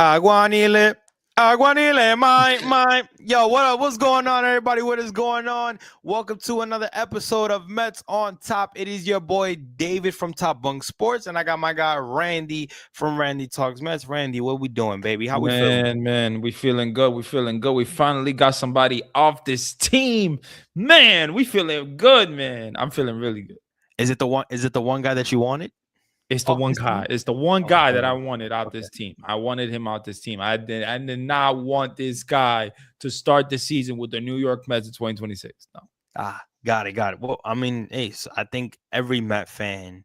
Aguanile. Aguanile, my. Yo, what up? What's going on, everybody? What is going on? Welcome to another episode of Mets on Top. It is your boy David from Top Bunk Sports, and I got my guy Randy from Randy Talks Mets. Randy, what we doing, baby? How we feeling? Man, we feeling good. We feeling good. We finally got somebody off this team. Man, we feeling good, man. I'm feeling really good. Is it the one? Is it the one guy that you wanted? It's the Oh, one this guy. team? It's the one Oh, guy that I okay. wanted out Okay. this team. I wanted him out this team. I did not want this guy to start the season with the New York Mets in 2026. No. Got it. Well, I mean, Ace, I think every Met fan.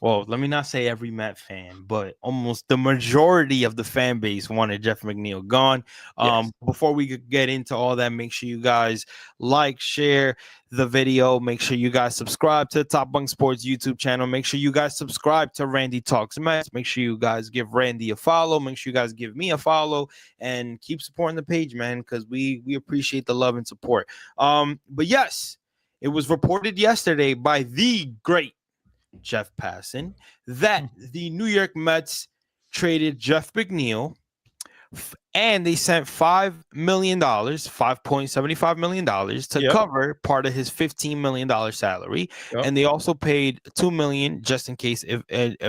Well, let me not say every Met fan, but almost the majority of the fan base wanted Jeff McNeil gone. Yes. Before we could get into all that, make sure you guys like, share the video. Make sure you guys subscribe to the Top Bunk Sports YouTube channel. Make sure you guys subscribe to Randy Talks Mets. Make sure you guys give Randy a follow. Make sure you guys give me a follow and keep supporting the page, man, because we appreciate the love and support. But yes, it was reported yesterday by the great Jeff Passan that the New York Mets traded Jeff McNeil and they sent $5.75 million to Yep. cover part of his $15 million salary. Yep. And they also paid $2 million just in case if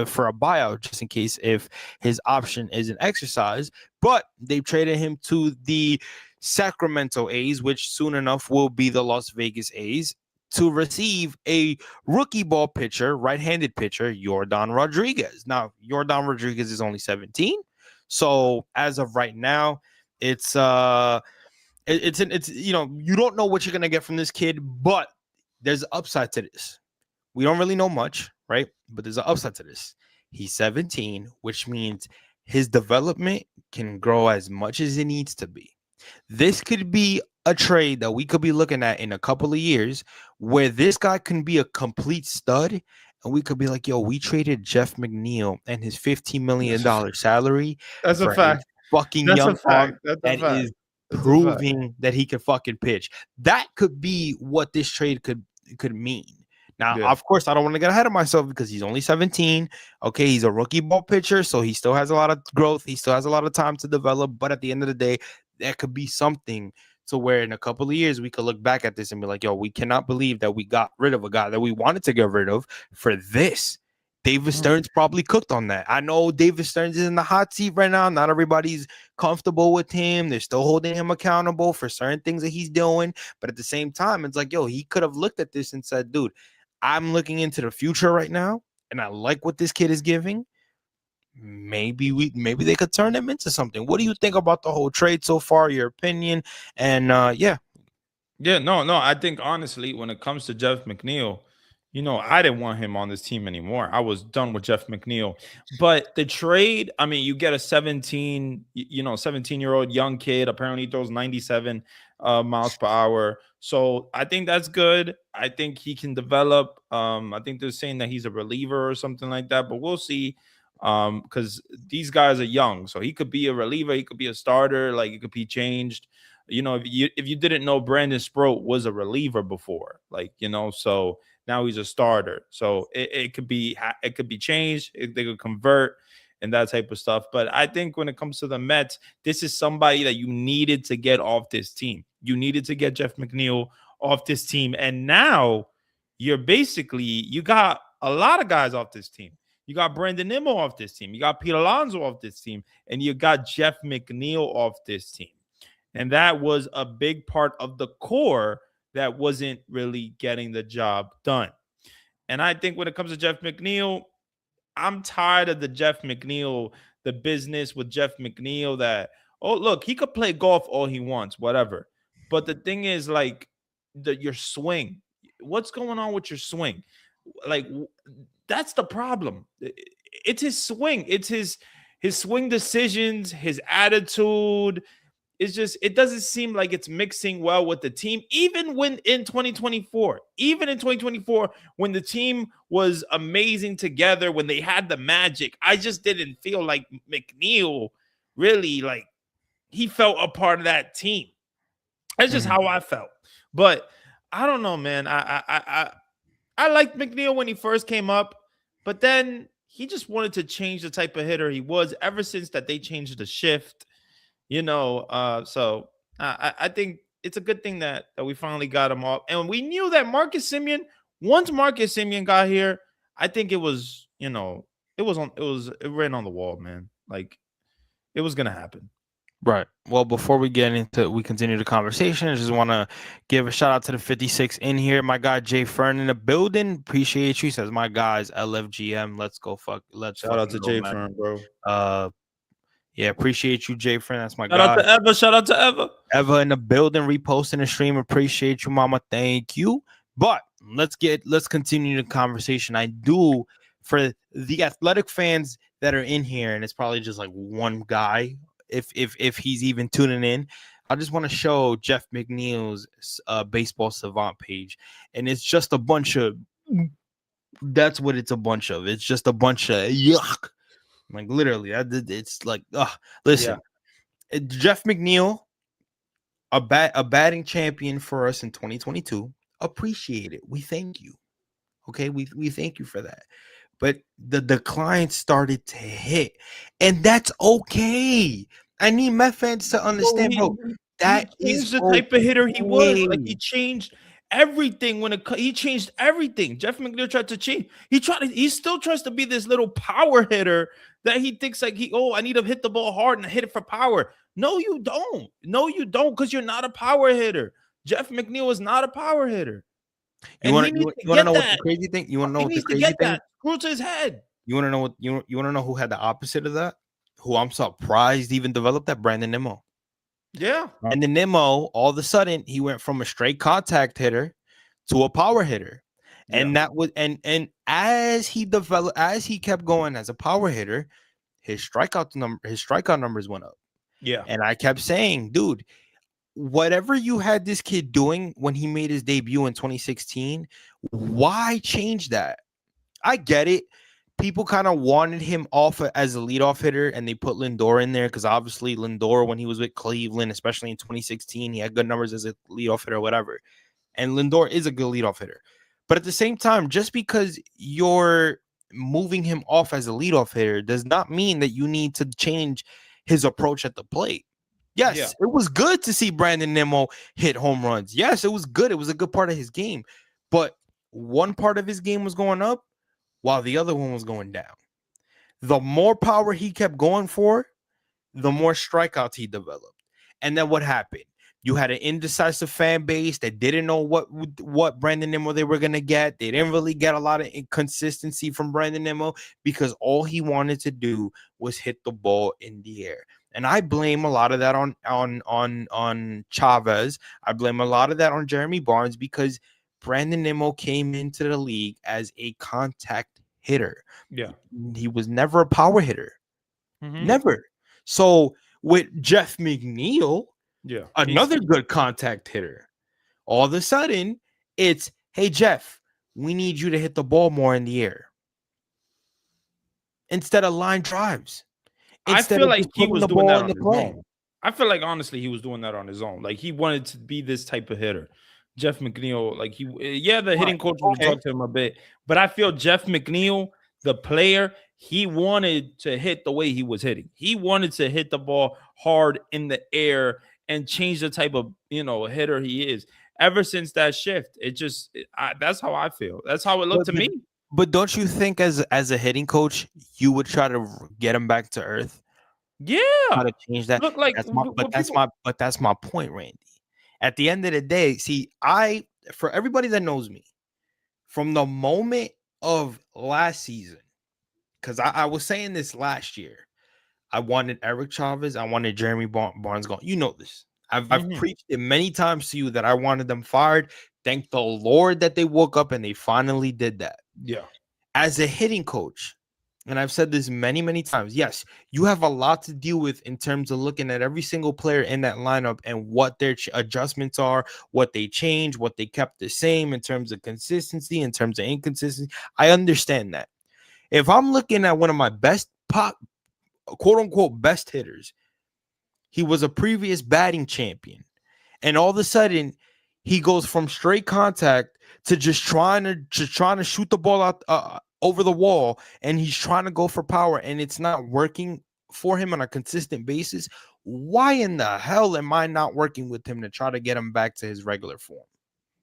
for a buyout, just in case if his option isn't exercised. But they traded him to the Sacramento A's, which soon enough will be the Las Vegas A's, to receive a rookie ball pitcher, right-handed pitcher, Yordan Rodriguez. Now, Yordan Rodriguez is only 17. So as of right now, it's you know, you don't know what you're gonna get from this kid, but there's an upside to this. We don't really know much, right? But there's an upside to this. He's 17, which means his development can grow as much as it needs to be. This could be a trade that we could be looking at in a couple of years where this guy can be a complete stud and we could be like, yo, we traded Jeff McNeil and his $15 million salary That's a for a fact. fucking That's a young arm fact. That's a that fact. is That's a fact. proving that he can fucking pitch. That could be what this trade could mean. Now, Yeah. of course, I don't want to get ahead of myself because he's only 17. Okay, he's a rookie ball pitcher, so he still has a lot of growth. He still has a lot of time to develop. But at the end of the day, that could be something to where in a couple of years we could look back at this and be like, yo, we cannot believe that we got rid of a guy that we wanted to get rid of for this. David Stearns probably cooked on that. I know David Stearns is in the hot seat right now. Not everybody's comfortable with him. They're still holding him accountable for certain things that he's doing. But at the same time, it's like, yo, he could have looked at this and said, dude, I'm looking into the future right now, and I like what this kid is giving. Maybe they could turn him into something. What do you think about the whole trade so far? Your opinion? And yeah. Yeah, no. I think honestly, when it comes to Jeff McNeil, I didn't want him on this team anymore. I was done with Jeff McNeil. But the trade, I mean, you get a 17-year-old young kid. Apparently he throws 97 miles per hour. So I think that's good. I think he can develop. I think they're saying that he's a reliever or something like that, but we'll see. Because these guys are young, so he could be a reliever, he could be a starter, like it could be changed. If you didn't know, Brandon Sproat was a reliever before, so now he's a starter. So it could be changed. They could convert and that type of stuff. But I think when it comes to the Mets, this is somebody that you needed to get off this team. You needed to get Jeff McNeil off this team, and now you got a lot of guys off this team. You got Brandon Nimmo off this team. You got Pete Alonso off this team. And you got Jeff McNeil off this team. And that was a big part of the core that wasn't really getting the job done. And I think when it comes to Jeff McNeil, I'm tired of the business with Jeff McNeil that, oh, look, he could play golf all he wants, whatever. But the thing is, like, your swing. What's going on with your swing? Like, that's the problem. It's his swing. It's his swing decisions, his attitude. It's just, it doesn't seem like it's mixing well with the team. Even in 2024, when the team was amazing together, when they had the magic, I just didn't feel like McNeil really, like, he felt a part of that team. That's just how I felt. But I don't know, man. I liked McNeil when he first came up, but then he just wanted to change the type of hitter he was ever since that they changed the shift, you know. So I think it's a good thing that we finally got him off. And we knew that once Marcus Simeon got here, I think it was, it ran on the wall, man. Like it was gonna happen. Right. Well, before we continue the conversation, I just want to give a shout out to the 56 in here. My guy Jay Fern in the building. Appreciate you. He says, my guys, LFGM. Let's Shout out to fucking go, Jay man. Fern, bro. Yeah, appreciate you, Jay Fern. That's my Shout out guy. to Eva. Shout out to Eva. Eva in the building, reposting the stream. Appreciate you, mama. Thank you. But let's continue the conversation. I do, for the athletic fans that are in here, and it's probably just like one guy, if he's even tuning in. I just want to show Jeff Mcneil's baseball savant page, and it's just a bunch of. That's what it's a bunch of. It's just a bunch of yuck. Like literally, it's like, listen, Jeff McNeil, a batting champion for us in 2022. Appreciate it. We thank you. Okay, we thank you for that. But the decline started to hit, and that's okay. I need Met fans to understand, bro. That He is changed the type of hitter he was. Like he okay. changed everything he changed everything. Jeff McNeil tried to change. He still tries to be this little power hitter that he thinks like I need to hit the ball hard and hit it for power. No, you don't. No, you don't, because you're not a power hitter. Jeff McNeil is not a power hitter. You And want he needs to to get know what that. the crazy thing? You want to know He what the needs to crazy get thing? that. Screw to his head. You want to know what you want to know who had the opposite of that? Who I'm surprised even developed that? Brandon Nimmo. Yeah. And the Nimmo, all of a sudden, he went from a straight contact hitter to a power hitter. And that was and as he kept going as a power hitter, his strikeout numbers went up. Yeah. And I kept saying, dude, whatever you had this kid doing when he made his debut in 2016, why change that? I get it. People kind of wanted him off as a leadoff hitter, and they put Lindor in there because obviously Lindor, when he was with Cleveland, especially in 2016, he had good numbers as a leadoff hitter or whatever. And Lindor is a good leadoff hitter. But at the same time, just because you're moving him off as a leadoff hitter does not mean that you need to change his approach at the plate. Yes, it was good to see Brandon Nimmo hit home runs. Yes, it was good. It was a good part of his game. But one part of his game was going up while the other one was going down. The more power he kept going for, the more strikeouts he developed. And then what happened? You had an indecisive fan base that didn't know what Brandon Nimmo they were going to get. They didn't really get a lot of inconsistency from Brandon Nimmo because all he wanted to do was hit the ball in the air. And I blame a lot of that on Chavez. I blame a lot of that on Jeremy Barnes because Brandon Nimmo came into the league as a contact hitter. Yeah. He was never a power hitter. Mm-hmm. Never. So with Jeff McNeil, another He's good contact hitter, all of a sudden it's, hey, Jeff, we need you to hit the ball more in the air instead of line drives. I feel like he was doing that on his own. I feel like honestly he was doing that on his own. Like he wanted to be this type of hitter. Jeff McNeil, like the hitting coach would talk to him a bit, but I feel Jeff McNeil, the player, he wanted to hit the way he was hitting. He wanted to hit the ball hard in the air and change the type of hitter he is. Ever since that shift, that's how I feel. That's how it looked to me. But don't you think as a hitting coach, you would try to get him back to earth? Yeah, try to change that. Look, like, that's my point, Randy. At the end of the day, see, for everybody that knows me, from the moment of last season, because I was saying this last year, I wanted Eric Chavez, I wanted Jeremy Barnes gone. You know this. I've preached it many times to you that I wanted them fired. Thank the Lord that they woke up and they finally did that. Yeah. As a hitting coach, and I've said this many, many times, yes, you have a lot to deal with in terms of looking at every single player in that lineup and what their adjustments are, what they changed, what they kept the same in terms of consistency, in terms of inconsistency. I understand that. If I'm looking at one of my best quote unquote best hitters, he was a previous batting champion, and all of a sudden he goes from straight contact to just trying to shoot the ball over the wall and he's trying to go for power and it's not working for him on a consistent basis, why in the hell am I not working with him to try to get him back to his regular form?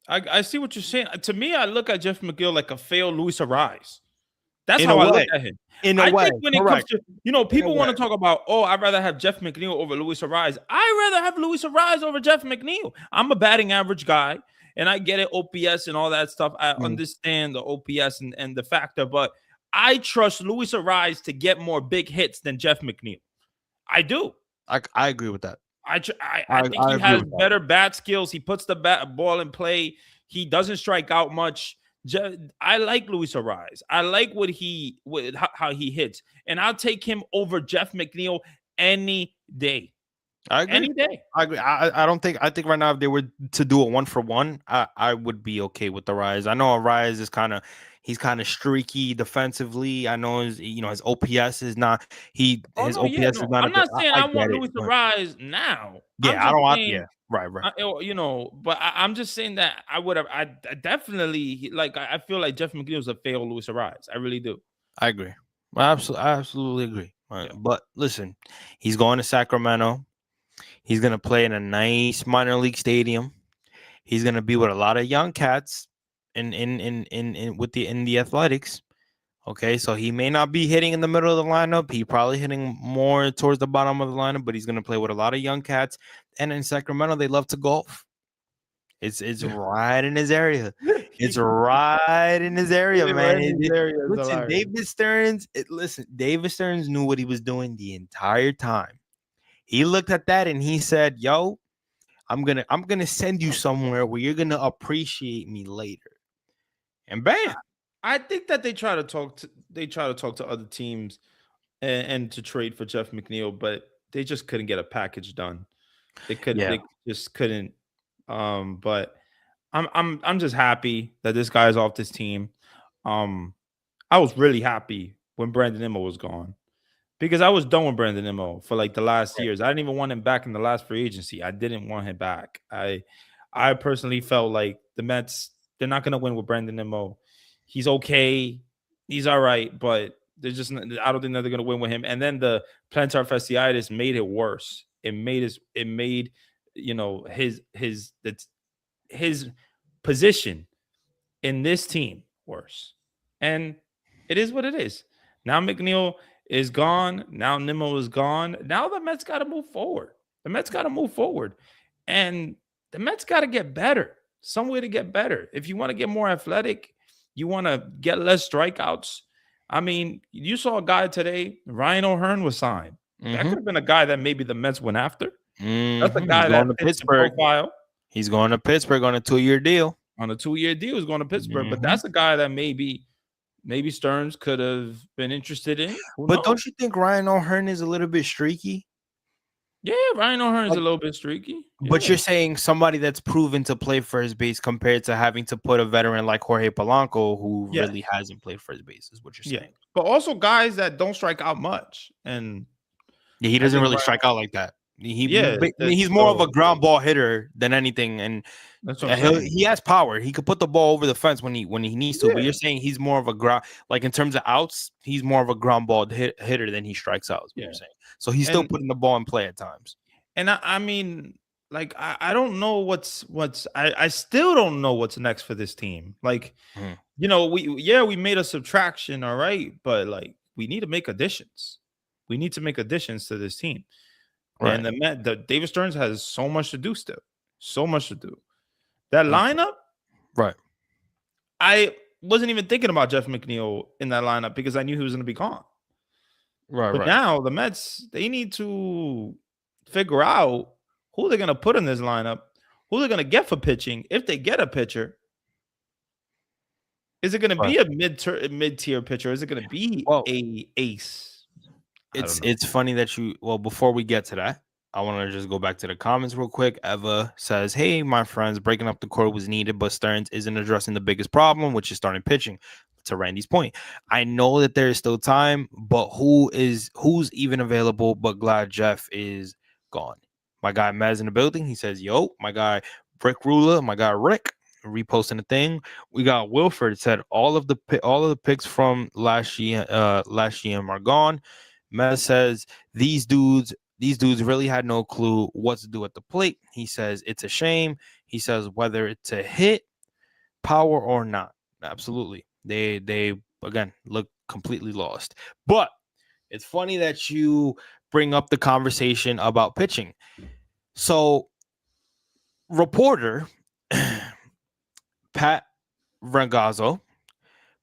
I see what you're saying. To me, I look at Jeff McNeil like a failed Luis Arise. That's In a how I look way, at him. in a I way, think when it comes correct. to, In a people want way, to talk about, oh, I'd rather have Jeff McNeil over Luis Arise. I'd rather have Luis Arise over Jeff McNeil. I'm a batting average guy, and I get it, OPS and all that stuff. I understand the OPS and the factor, but I trust Luis Arise to get more big hits than Jeff McNeil. I do. I agree with that. I think I he agree has with that. better bat skills. He puts the ball in play. He doesn't strike out much. I like Luis Arise. I like how he hits, and I'll take him over Jeff McNeil any day. I agree. Any day. I agree. I think right now if they were to do a 1-for-1, I would be okay with the Rise. I know a Rise is he's kind of streaky defensively. I know his OPS is not Oh his no, yeah, OPS is no. not a I'm good. not saying I I get want it, Luis but Arise now. I'm yeah, I just don't want saying, yeah, right. but I'm just saying that I would have. I definitely like. I feel like Jeff McNeil is a failed Luis Arise. I really do. I agree. I absolutely agree. Yeah. But listen, he's going to Sacramento. He's gonna play in a nice minor league stadium. He's gonna be with a lot of young cats in the athletics. Okay, so he may not be hitting in the middle of the lineup. He probably hitting more towards the bottom of the lineup, but he's gonna play with a lot of young cats. And in Sacramento, they love to golf. It's right in his area. It's right in his area, man. Listen, David Stearns knew what he was doing the entire time. He looked at that and he said, "Yo, I'm gonna send you somewhere where you're gonna appreciate me later." And bam. I think that they try to talk to other teams and to trade for Jeff McNeil, but they just couldn't get a package done. They couldn't. Yeah. They just couldn't. But I'm just happy that this guy's off this team. I was really happy when Brandon Nimmo was gone because I was done with Brandon Nimmo for like the last years. I didn't even want him back in the last free agency. I didn't want him back. I personally felt like the Mets, they're not going to win with Brandon Nimmo. He's okay. He's all right, but I don't think that they're going to win with him. And then the plantar fasciitis made it worse. It made his position in this team worse. And it is what it is. Now McNeil is gone. Now Nimmo is gone. Now the Mets got to move forward. And the Mets got to get better. Some way to get better. If you want to get more athletic, you want to get less strikeouts. I mean, you saw a guy today, Ryan O'Hearn was signed. That could have been a guy that maybe the Mets went after. That's a guy that fits the profile. He's going to Pittsburgh on a 2-year deal. On a 2-year deal, he's going to Pittsburgh. But that's a guy that maybe Stearns could have been interested in. But don't you think Ryan O'Hearn is a little bit streaky? Yeah, Ryan O'Hearn is a little bit streaky. But you're saying somebody that's proven to play first base compared to having to put a veteran like Jorge Polanco who really hasn't played first base is what you're saying. But also guys that don't strike out much. And he doesn't really strike out like that. He's more of a ground ball hitter than anything, and that's what I'm saying. He has power. He could put the ball over the fence when he needs to. But you're saying he's more of a ground, like in terms of outs, he's more of a ground ball hitter than he strikes out. Is what you're saying. So he's still putting the ball in play at times. And I mean, like I don't know I still don't know what's next for this team. Like, we made a subtraction, all right, but like we need to make additions. We need to make additions to this team. Right. And the David Stearns has so much to do still. So much to do. That lineup, right? I wasn't even thinking about Jeff McNeil in that lineup because I knew he was going to be gone. Right. But now the Mets, they need to figure out who they're going to put in this lineup, who they're going to get for pitching. If they get a pitcher, is it going to be a mid-tier pitcher? Is it going to be a ace? It's funny that before we get to that, I want to just go back to the comments real quick. Eva says, "Hey, my friends, breaking up the core was needed, but Stearns isn't addressing the biggest problem, which is starting pitching." To Randy's point, I know that there is still time, but who's even available? But glad Jeff is gone. My guy Maz in the building. He says, "Yo, my guy Rick Rula, my guy Rick reposting the thing. We got Wilford said all of the picks from last GM are gone. Mez says these dudes really had no clue what to do at the plate. He says it's a shame. He says whether it's a hit, power or not, absolutely. They again look completely lost. But it's funny that you bring up the conversation about pitching. So reporter Pat Rangazzo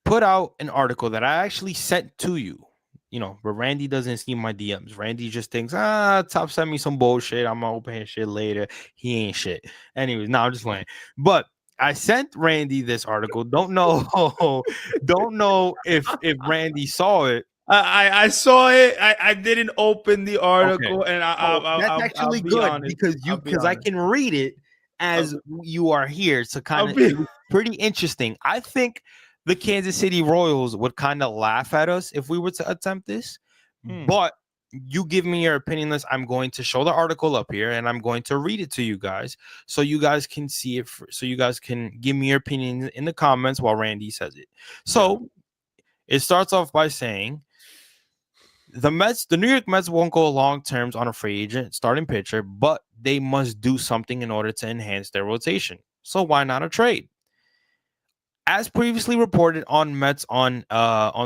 put out an article that I actually sent to you. But Randy doesn't see my DMs. Randy just thinks, Top sent me some bullshit. I'm gonna open his shit later. He ain't shit. Anyways, no, I'm just playing. But I sent Randy this article. Don't know, don't know if Randy saw it. I saw it. I didn't open the Okay, article, and so that's I'll actually be good honest. because I'll be I honest. can read it I'll as you are here. So kind I'll of be, pretty interesting. I think the Kansas City Royals would kind of laugh at us if we were to attempt this. But you give me your opinion list. I'm going to show the article up here and I'm going to read it to you guys so you guys can see it. So you guys can give me your opinion in the comments while Randy says it. So it starts off by saying the New York Mets won't go long terms on a free agent starting pitcher, but they must do something in order to enhance their rotation. So why not a trade? As previously reported on Mets on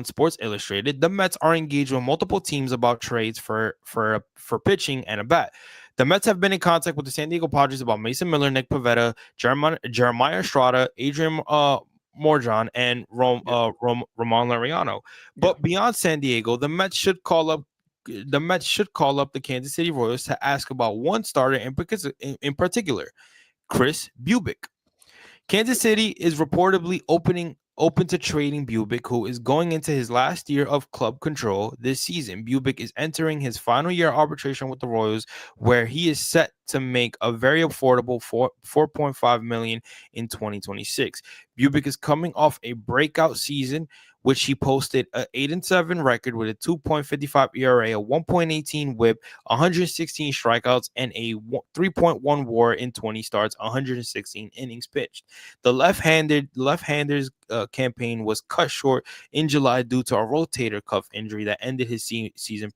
Sports Illustrated, the Mets are engaged with multiple teams about trades for pitching and a bat. The Mets have been in contact with the San Diego Padres about Mason Miller, Nick Pivetta, Jeremiah Estrada, Adrian Morjan, and Ramon Laureano. But beyond San Diego, the Mets should call up the Kansas City Royals to ask about one starter in particular, Chris Bubic. Kansas City is reportedly open to trading Bubic, who is going into his last year of club control this season. Bubic is entering his final year arbitration with the Royals, where he is set to make a very affordable $4.5 million in 2026. Bubic is coming off a breakout season, which he posted an 8-7 record with a 2.55 ERA, a 1.18 WHIP, 116 strikeouts, and a 3.1 WAR in 20 starts, 116 innings pitched. The left-handers campaign was cut short in July due to a rotator cuff injury that ended his season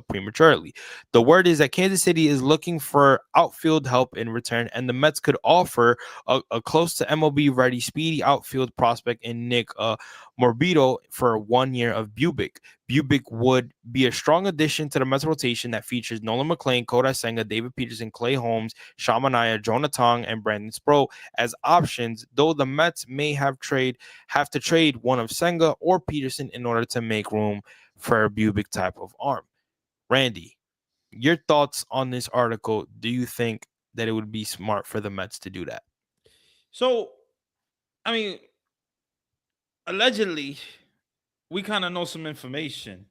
prematurely. The word is that Kansas City is looking for outfield help in return, and the Mets could offer a close to MLB ready speedy outfield prospect in Nick Morbido for 1 year of Bubic. Bubic would be a strong addition to the Mets rotation that features Nolan McLean, Kodai Senga, David Peterson, Clay Holmes, Sean Manaea, Jonah Tong, and Brandon Sproat as options, though the Mets may have to trade one of Senga or Peterson in order to make room for a Bubic type of arm. Randy, your thoughts on this article? Do you think that it would be smart for the Mets to do that? So, I mean, allegedly, we kind of know some information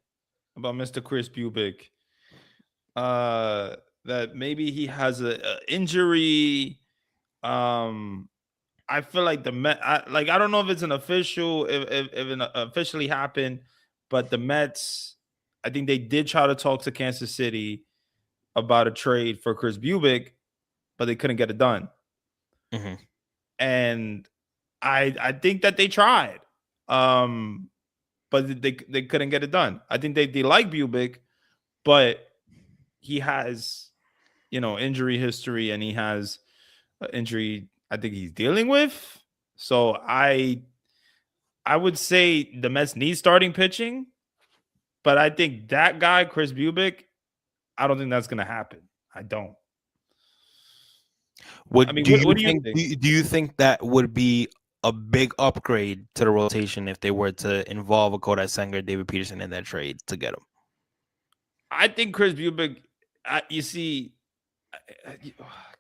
about Mr. Chris Bubic. That maybe he has a injury. I feel like the Met, I don't know if it's an official, if it officially happened, but the Mets, I think they did try to talk to Kansas City about a trade for Chris Bubic, but they couldn't get it done. Mm-hmm. And I think that they tried, but they couldn't get it done. I think they like Bubic, but he has, injury history, and he has injury I think he's dealing with. So I would say the Mets need starting pitching, but I think that guy, Chris Bubic, I don't think that's going to happen. I don't. What do you think? Do you think that would be a big upgrade to the rotation if they were to involve a Kodai Senga, David Peterson in that trade to get him? I think Chris Bubic, you see,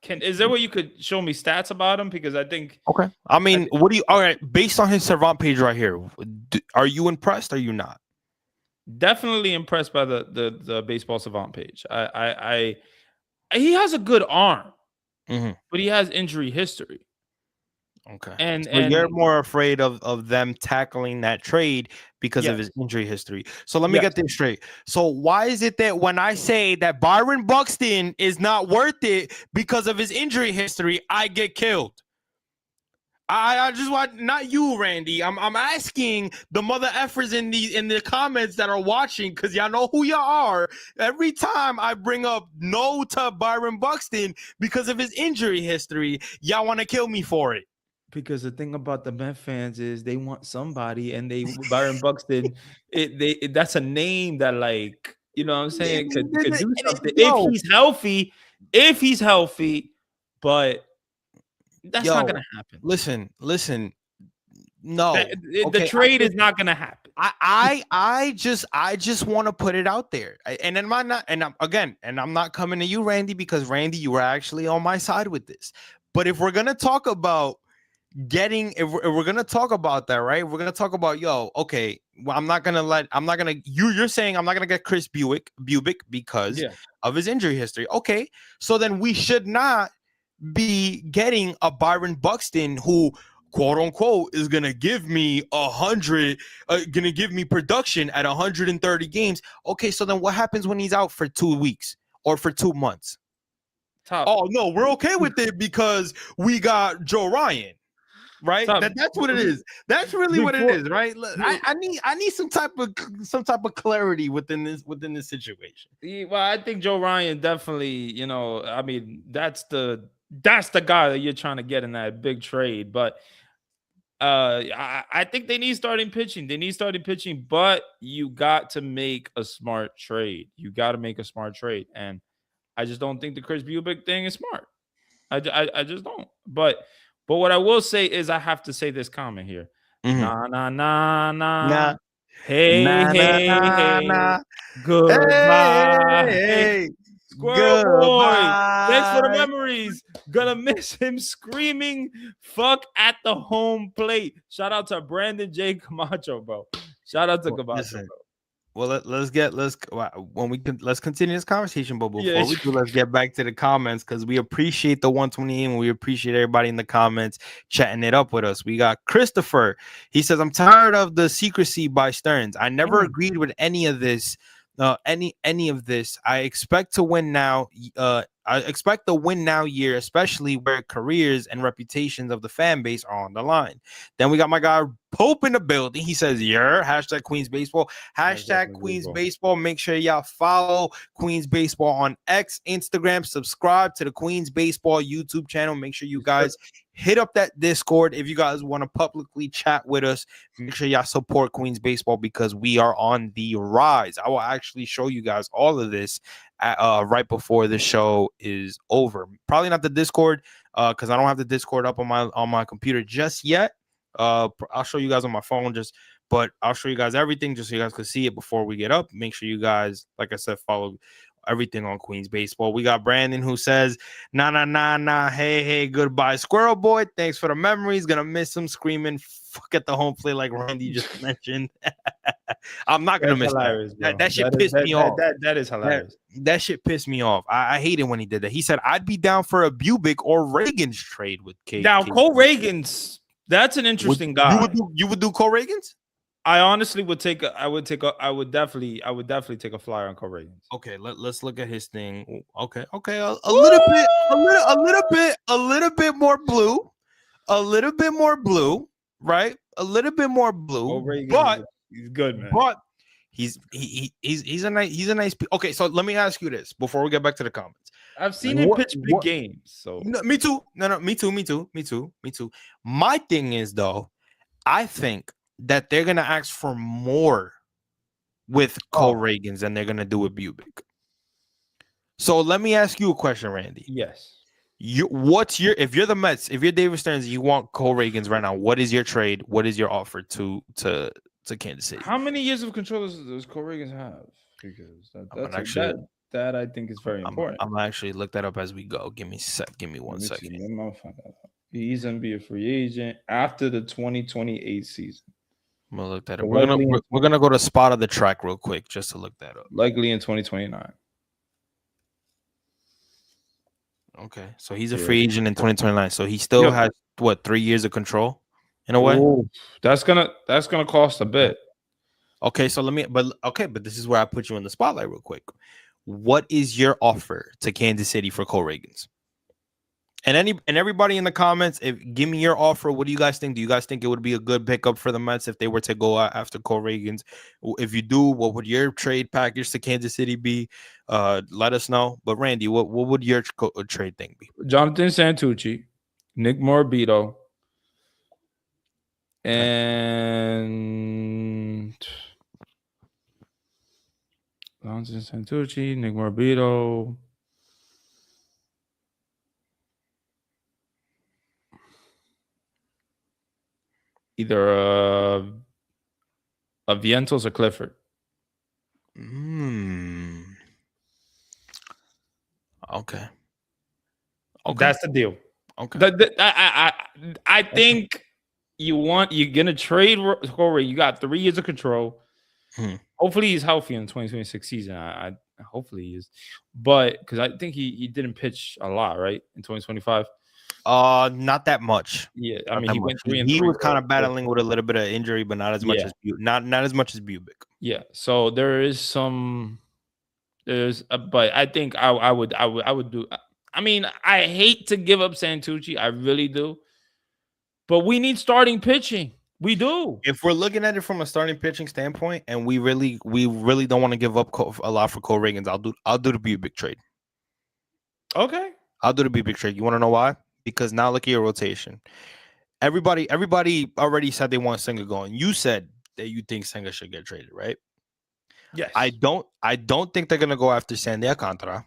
is there a way you could show me stats about him? Because I think. Okay. I mean, all right, based on his Savant page right here, are you impressed or are you not? Definitely impressed by the Baseball Savant page. He has a good arm, but he has injury history. Okay. And you're more afraid of them tackling that trade because of his injury history. So let me get this straight. So why is it that when I say that Byron Buxton is not worth it because of his injury history, I get killed? I just want not you, Randy. I'm asking the mother effers in the comments that are watching, because y'all know who y'all are. Every time I bring up no to Byron Buxton because of his injury history, y'all want to kill me for it. Because the thing about the Met fans is they want somebody, and they Byron Buxton, that's a name that, like, you know what I'm saying, could do something if Yo, he's healthy, but that's not yo, gonna happen. listen. No, The okay. trade is not gonna happen. I just want to put it out there, and then I'm not coming to you, Randy, because Randy, you were actually on my side with this. But if we're gonna talk about if we're gonna talk about that, right? We're gonna talk about, okay. Well, you're saying I'm not gonna get Chris Bubic because Yeah. of his injury history. Okay, so then we should not be getting a Byron Buxton who, quote unquote, is gonna give me 100, gonna give me production at 130 games. Okay, so then what happens when he's out for 2 weeks or for 2 months? Top. Oh no, we're okay with it because we got Joe Ryan. Right, Top. that's what it is. That's really what it Before, is, right? Look, I need some type of clarity within this situation. well, I think Joe Ryan definitely, I mean, that's the guy that you're trying to get in that big trade. But I think they need starting pitching. They need starting pitching, but you got to make a smart trade. You got to make a smart trade, and I just don't think the Chris Bubic thing is smart. I just don't. But what I will say is, I have to say this comment here. Mhm. Nah, nah, nah, nah. Nah, Hey, nah, nah, hey, nah, hey. nah. Goodbye. Hey, Squirrel boy. Thanks for the goodbye. memories. Gonna miss him screaming fuck at the home plate. Shout out to Brandon J. Camacho, bro. Shout out to Well, Camacho, listen. bro. Well, let's continue this conversation. But Yeah. before we do, let's get back to the comments, because we appreciate the 128 and we appreciate everybody in the comments chatting it up with us. We got Christopher. He says, "I'm tired of the secrecy by Stearns. I never agreed with any of this. Any of this. I expect to win now. I expect the win now year, especially where careers and reputations of the fan base are on the line." Then we got my guy Pope in the building. He says, "Yeah, hashtag Queens Baseball, hashtag Queens Baseball." Make sure y'all follow Queens Baseball on X, Instagram, subscribe to the Queens Baseball YouTube channel. Make sure you guys hit up that Discord if you guys want to publicly chat with us. Make sure y'all support Queens Baseball because we are on the rise. I will actually show you guys all of this right before the show is over. Probably not the Discord, because I don't have the Discord up on my computer just yet. I'll show you guys on my phone, but I'll show you guys everything just so you guys can see it before we get up. Make sure you guys, like I said, follow everything on Queens Baseball. We got Brandon who says, "Nah, nah, nah, nah. Hey, goodbye, Squirrel Boy. Thanks for the memories. Gonna miss him screaming fuck at the home plate like Randy just mentioned." I'm not gonna That's miss that. hilarious, bro. That shit pissed me off. That is hilarious. That shit pissed me off. I hated when he did that. He said, "I'd be down for a Bubic or Reagan's trade with Now, Cole Reagan's, that's an interesting guy. You would do Cole Reagan's? I honestly would I would definitely take a flyer on Cole Reagan's. Okay, let's look at his thing. Okay, a little bit, a little bit more blue, right? A little bit more blue, Cole Reagan's but he's good, man. but he's a nice. Okay, so let me ask you this before we get back to the comments. I've seen him pitch big games. So no, me too. No, me too. My thing is, though, I think that they're gonna ask for more with Cole Reagan's than they're gonna do with Bubic. So let me ask you a question, Randy. Yes. If you're the Mets, if you're David Stearns, you want Cole Reagan's right now? What is your trade? What is your offer to Kansas City? How many years of control does Cole Reagan's have? Because that I think is very important. I'm gonna actually look that up as we go. Give me one second. He's gonna be a free agent after the 2028 season. I'm gonna look that up. We're gonna go to spot of the track real quick just to look that up. Likely in 2029. Okay, so he's a free agent in 2029. So he still has 3 years of control in a way. Ooh, that's gonna cost a bit. Okay, so but this is where I put you in the spotlight real quick. What is your offer to Kansas City for Cole Reagan's? And everybody in the comments, if give me your offer. What do you guys think? Do you guys think it would be a good pickup for the Mets if they were to go after Cole Reagans? If you do, what would your trade package to Kansas City be? Let us know. But Randy, what would your trade thing be? Jonathan Santucci, Nick Morabito, and Jonathan Santucci, Nick Morabito. Either a Vientos or Clifford. Okay. That's the deal. Okay. I think you're gonna trade Corey. You got 3 years of control. Hopefully he's healthy in the 2026 season. I hopefully he is, but because I think he didn't pitch a lot, right, in 2025. Not that much. Yeah, I mean he went 3 and he 3. was kind of battling with a little bit of injury, but not as much as not as much as Bubic. Yeah, so there is some. But I think I would do. I mean, I hate to give up Santucci, I really do, but we need starting pitching. We do. If we're looking at it from a starting pitching standpoint, and we really don't want to give up a lot for Cole Reagans, I'll do the Bubic trade. Okay, I'll do the Bubic trade. You want to know why? Because now look at your rotation. Everybody already said they want Senga going. You said that you think Senga should get traded, right? yes. I don't think they're gonna go after Sandy Alcantara.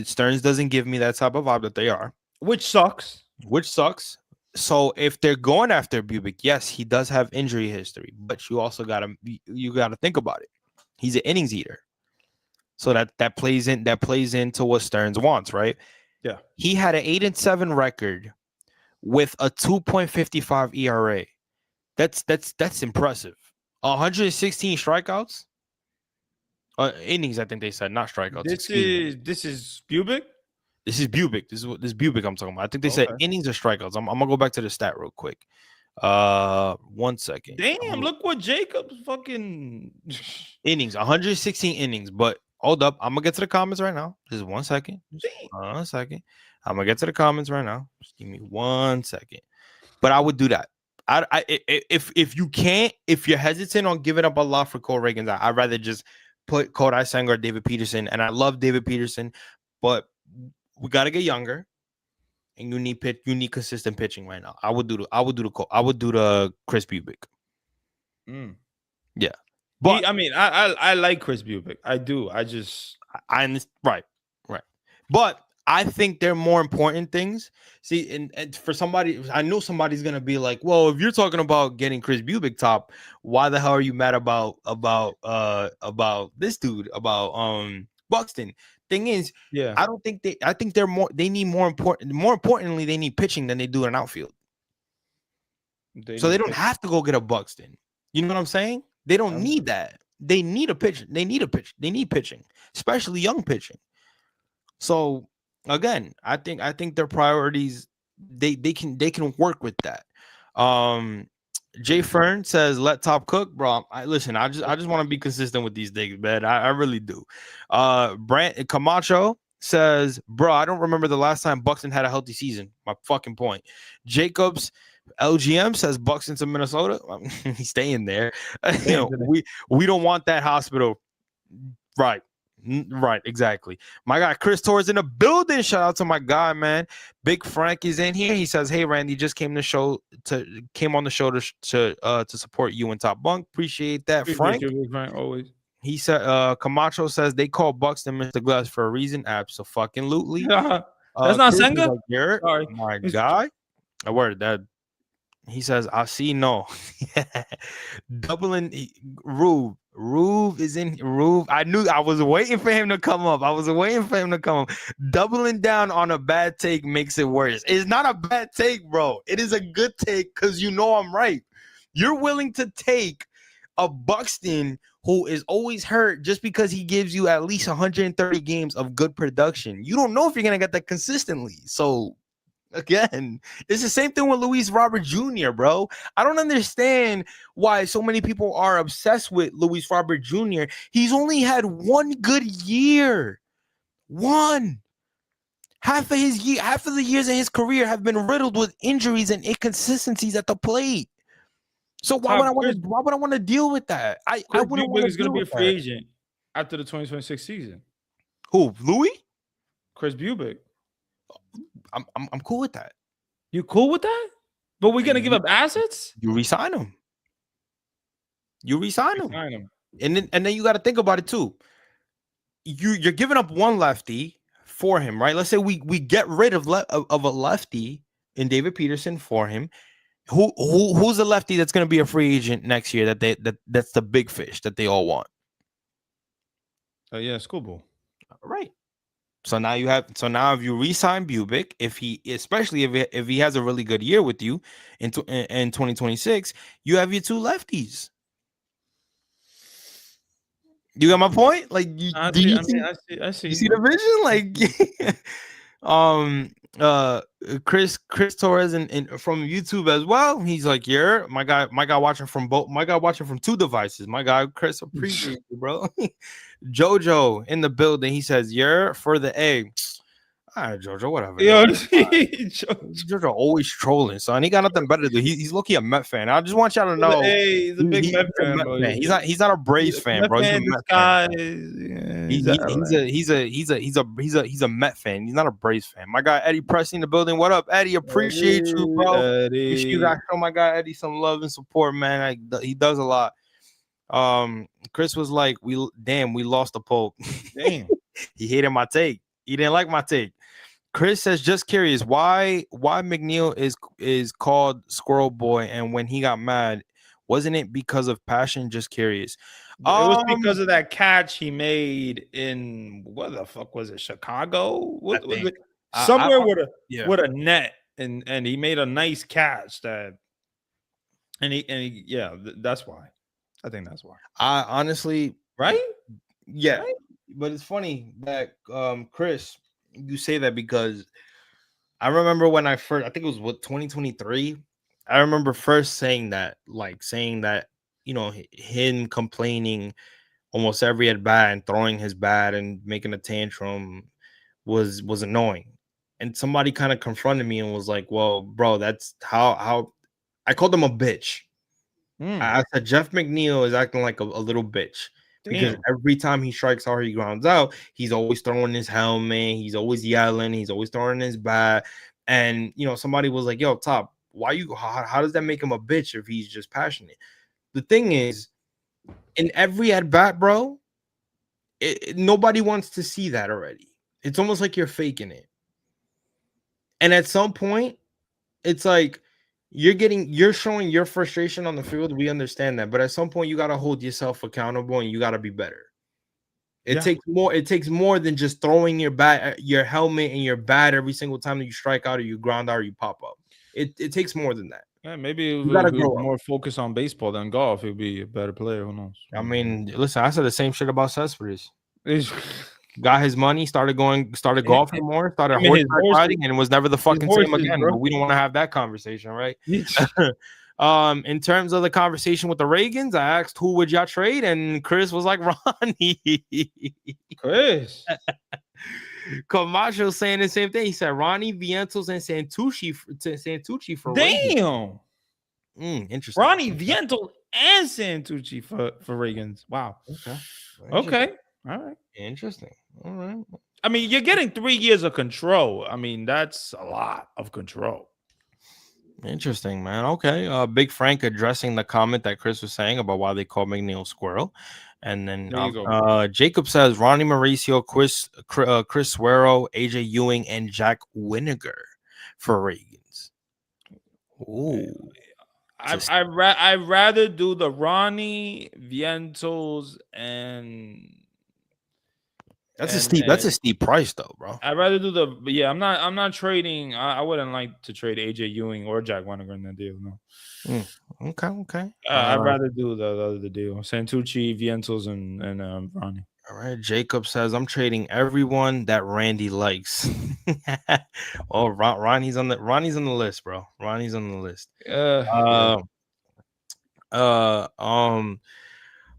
Stearns doesn't give me that type of vibe that they are, which sucks. So if they're going after Bubic, yes, he does have injury history, but you also gotta think about it. He's an innings eater, so that plays into what Stearns wants, right? Yeah, he had an 8-7 record with a 2.55 ERA. That's impressive. 116 strikeouts. Innings, I think they said, not strikeouts. This is Bubic. This is Bubic. This is Bubic I'm talking about. I think they said innings or strikeouts. I'm gonna go back to the stat real quick. 1 second. Damn, look what Jacobs fucking innings, 116 innings. But hold up, I'm gonna get to the comments right now. Just 1 second. Just 1 second. I'm gonna get to the comments right now. Just give me 1 second. But I would do that. If you're hesitant on giving up a lot for Cole Reagans, I'd rather just put Kodai Senga or David Peterson. And I love David Peterson, but we gotta get younger, and you need consistent pitching right now. I would do the Chris Bubic. Yeah, but I like Chris Bubic. I do. I right. But I think they're more important things. See, and for somebody, I know somebody's gonna be like, "Well, if you're talking about getting Chris Bubic top, why the hell are you mad about this dude, about Buxton?" Thing is, I don't think I think they need more importantly, they need pitching than they do in outfield. So they don't have to go get a Buxton. You know what I'm saying? They don't need that. They need a pitcher. They need pitching, especially young pitching. So again, I think their priorities, they can work with that. Jay Fern says, "Let Top cook, bro." I just want to be consistent with these things, man. I really do. Brant Camacho says, "Bro, I don't remember the last time Buxton had a healthy season." My fucking point. Jacobs LGM says Buxton to Minnesota. He's staying there. We don't want that hospital. Right. Right, exactly. My guy Chris Torres in the building. Shout out to my guy, man. Big Frank is in here. He says, "Hey Randy, just came on the show to support you and Top Bunk. Appreciate that, Frank." Frank always. He said, Camacho says they call Buxton Mr. Glass for a reason. Absolutely. That's not Senga. Like, sorry, my guy. I word that. He says, "I see no." Doubling Rube is in Rube. I was waiting for him to come up. Doubling down on a bad take makes it worse. It's not a bad take, bro. It is a good take because you know I'm right. You're willing to take a Buxton who is always hurt just because he gives you at least 130 games of good production. You don't know if you're gonna get that consistently. So again, it's the same thing with Luis Robert Jr., bro. I don't understand why so many people are obsessed with Luis Robert Jr. He's only had one good year. One. Half of the years in his career have been riddled with injuries and inconsistencies at the plate. So Top Chris why would I want to deal with that? I Chris wouldn't want Bubick to is going to deal be with a free that. agent after the 2026 season. Who, Louis? Chris Bubick. I'm cool with that. You cool with that? But we're going to give You, up assets? you resign him. You resign We him. sign him. And then you got to think about it too. You're giving up one lefty for him, right? Let's say we get rid of of a lefty in David Peterson for him. Who's the lefty that's going to be a free agent next year that's the big fish that they all want? Yeah, Schoolboy. Right. So now if you re-sign Bubick, especially if he has a really good year with you in 2026, you have your two lefties. You got my point? Like, I do see. you I see? mean, I see. You see the vision? Like, uh, Chris Torres and from YouTube as well. He's like, yeah, my guy watching from two devices. My guy Chris, appreciate you, bro. Jojo in the building. He says, yeah, for the A. All right, Jojo, whatever. Yo, Jojo always trolling, son. He got nothing better to do. He's lucky a Met fan. I just want y'all to know. hey, he's a big Met He's a fan, Met bro. fan. He's not a Braves fan, Met bro. He's a fan Met fan. disguise. Yeah, He's a Met fan. He's not a Braves fan. My guy Eddie Presley in the building. What up, Eddie? Appreciate you, bro. Make sure you guys show my guy Eddie some love and support, man. He does a lot. Chris was like, we lost the Pope. Damn. He hated my take. He didn't like my take. Chris says, just curious, why Mcneil is called Squirrel Boy, and when he got mad, wasn't it because of passion? Just curious. It was because of that catch he made in what the fuck was it? Chicago? What was it? Somewhere with a net, and he made a nice catch that, and he yeah, that's why. I think that's why. I honestly, right? Yeah, right? But it's funny that Chris, you say that because I remember when I think it was 2023. I remember first saying that, you know, him complaining almost every at bat and throwing his bat and making a tantrum was annoying. And somebody kind of confronted me and was like, "Well, bro, that's how." I called him a bitch. I said Jeff McNeil is acting like a little bitch. Because every time he strikes out or he grounds out, he's always throwing his helmet, he's always yelling, he's always throwing his bat. And you know, somebody was like, "Yo, Top, how does that make him a bitch if he's just passionate?" The thing is, in every at bat, bro, nobody wants to see that already. It's almost like you're faking it. And at some point, it's like you're showing your frustration on the field. We understand that, but at some point, you got to hold yourself accountable and you got to be better. It takes more than just throwing your bat, your helmet, and your bat every single time that you strike out or you ground out or you pop up. It takes more than that. Yeah, maybe if he was more focused on baseball than golf, he'd be a better player. Who knows? I mean, listen, I said the same shit about Cespedes. Got his money, started golfing more, started horseback riding, and it was never the fucking same again. Bro. But we don't want to have that conversation, right? In terms of the conversation with the Reagans, I asked who would y'all trade, and Chris was like Ronnie. Chris. Camacho saying the same thing. He said Ronnie, Vientos, and Santucci for damn. Interesting. Ronnie Vientos and Santucci for Reagans. Wow. Okay. All right. Interesting. All right. I mean, you're getting 3 years of control. I mean, that's a lot of control. Interesting, man. Okay. Big Frank addressing the comment that Chris was saying about why they call McNeil Squirrel. And then Jacob says Ronnie Mauricio, Chris Suero, AJ Ewing, and Jack Winiger for Reagans. Ooh. I'd rather do the Ronnie Vientos and that's a steep price though, bro. I'd rather do I'm not trading. I wouldn't like to trade AJ Ewing or Jack Winiger in that deal. No. Okay. I'd rather do the deal. Santucci, Vientos, and Ronnie. All right. Jacob says I'm trading everyone that Randy likes. Oh, Ronnie's on the list, bro. Ronnie's on the list.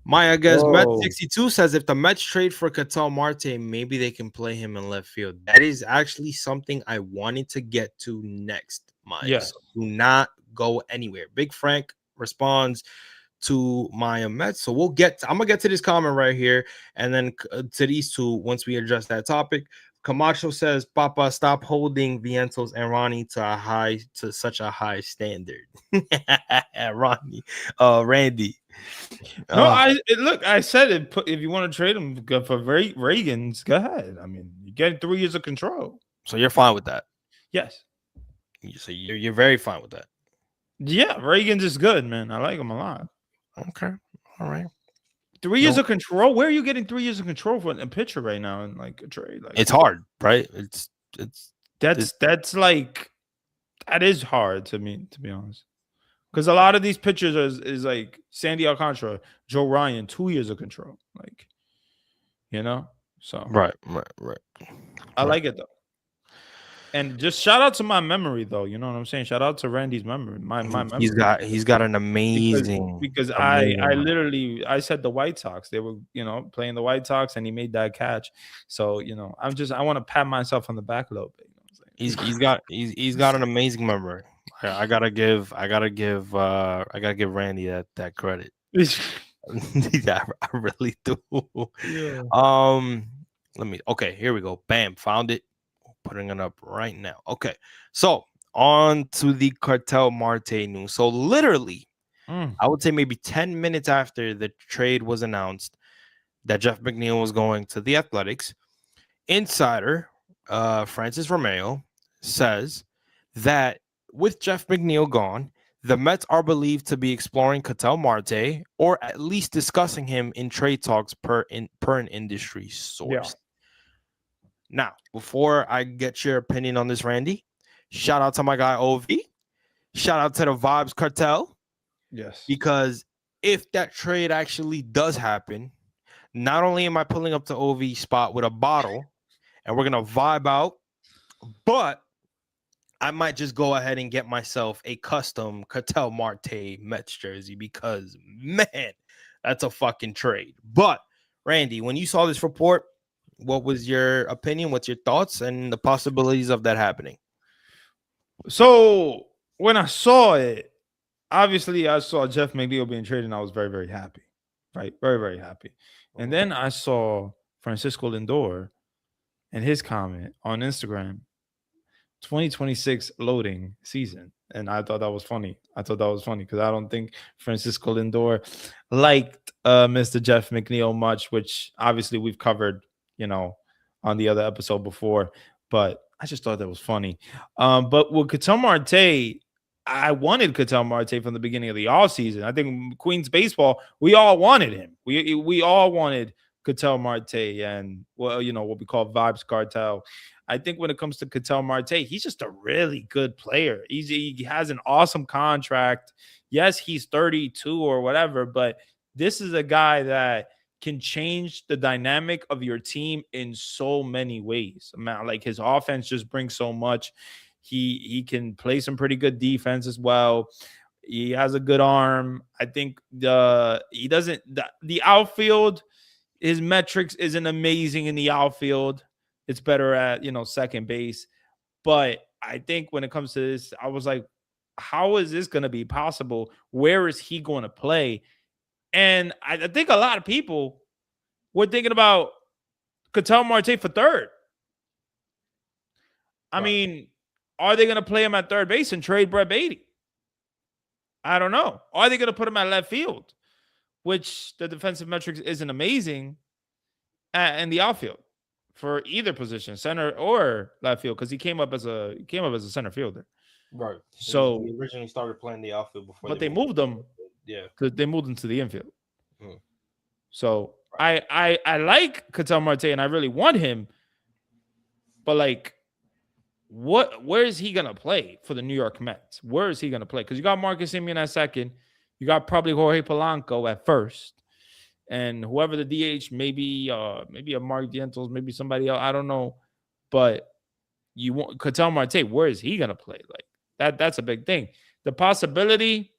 Maya guess Met Oh, 62 says if the Mets trade for Ketel Marte, maybe they can play him in left field. That is actually something I wanted to get to next, Maya. yes. So do not go anywhere. Big Frank responds to Maya Mets. So I'm gonna get to this comment right here, and then to these two once we address that topic. Camacho says, "Papa, stop holding Vientos and Ronnie to such a high standard." Ronnie, Randy. No, Uh, look. I said it. If you want to trade him for Reagan's, go ahead. I mean, you get 3 years of control. so you're fine with that. Yes. So you're very fine with that. Yeah, Reagan's is good, man. I like him a lot. Okay. All right. 3 years No, of control. Where are you getting 3 years of control for a pitcher right now in like a trade? Like it's hard, right? It's that's like that is hard to me, to be honest. Because a lot of these pitchers is like Sandy Alcantara, Joe Ryan, 2 years of control. Like, you know? So right. I like it though. And just shout out to my memory though. You know what I'm saying? Shout out to Randy's memory. My memory. He's got an because amazing, because I amazing. literally I said the White Sox. They were, playing the White Sox and he made that catch. So, I want to pat myself on the back a little bit. You know what I'm saying? He's got an amazing memory. I gotta give Randy that credit. Yeah, I really do. Yeah. Okay, here we go. Bam, found it. Putting it up right now. Okay, so on to the Cartel Marte news. So literally, I would say maybe 10 minutes after the trade was announced that Jeff McNeil was going to the Athletics, insider Francis Romeo says that with Jeff McNeil gone, the Mets are believed to be exploring Ketel Marte or at least discussing him in trade talks per an industry source. Yeah. Now, before I get your opinion on this, Randy, shout out to my guy OV. Shout out to the Vibes Cartel. Yes. Because if that trade actually does happen, not only am I pulling up to OV spot with a bottle and we're going to vibe out, but I might just go ahead and get myself a custom Ketel Marte Mets jersey because, man, that's a fucking trade. But, Randy, when you saw this report, what was your opinion? What's your thoughts and the possibilities of that happening? So when I saw it, obviously I saw Jeff McNeil being traded and I was very, very happy. Right? Very, very happy. And then I saw Francisco Lindor and his comment on Instagram, 2026 loading season. And I thought that was funny. Because I don't think Francisco Lindor liked Mr. Jeff McNeil much, which obviously we've covered, on the other episode before. But I just thought that was funny. But with Ketel Marte, I wanted Ketel Marte from the beginning of the offseason. I think Queens baseball, we all wanted him. We all wanted Ketel Marte and, what we call Vibes Cartel. I think when it comes to Ketel Marte, he's just a really good player. He has an awesome contract. Yes, he's 32 or whatever, but this is a guy that can change the dynamic of your team in so many ways. Like his offense just brings so much. He can play some pretty good defense as well. He has a good arm. I think the outfield, his metrics isn't amazing in the outfield. It's better at, second base. But I think when it comes to this, I was like, how is this going to be possible? Where is he going to play? And I think a lot of people were thinking about Ketel Marte for third. I mean, are they going to play him at third base and trade Brett Beatty? I don't know. Are they going to put him at left field, which the defensive metrics isn't amazing, in the outfield for either position, center or left field, because he came up as a center fielder. Right. So he originally started playing the outfield before, but they moved him. Yeah, they moved him to the infield. So I like Ketel Marte and I really want him, but like, where is he gonna play for the New York Mets? Where is he gonna play? Because you got Marcus Semien at second, you got probably Jorge Polanco at first, and whoever the DH, maybe a Mark Dientos, maybe somebody else, I don't know, but you want Ketel Marte, where is he gonna play? Like that's a big thing. The possibility,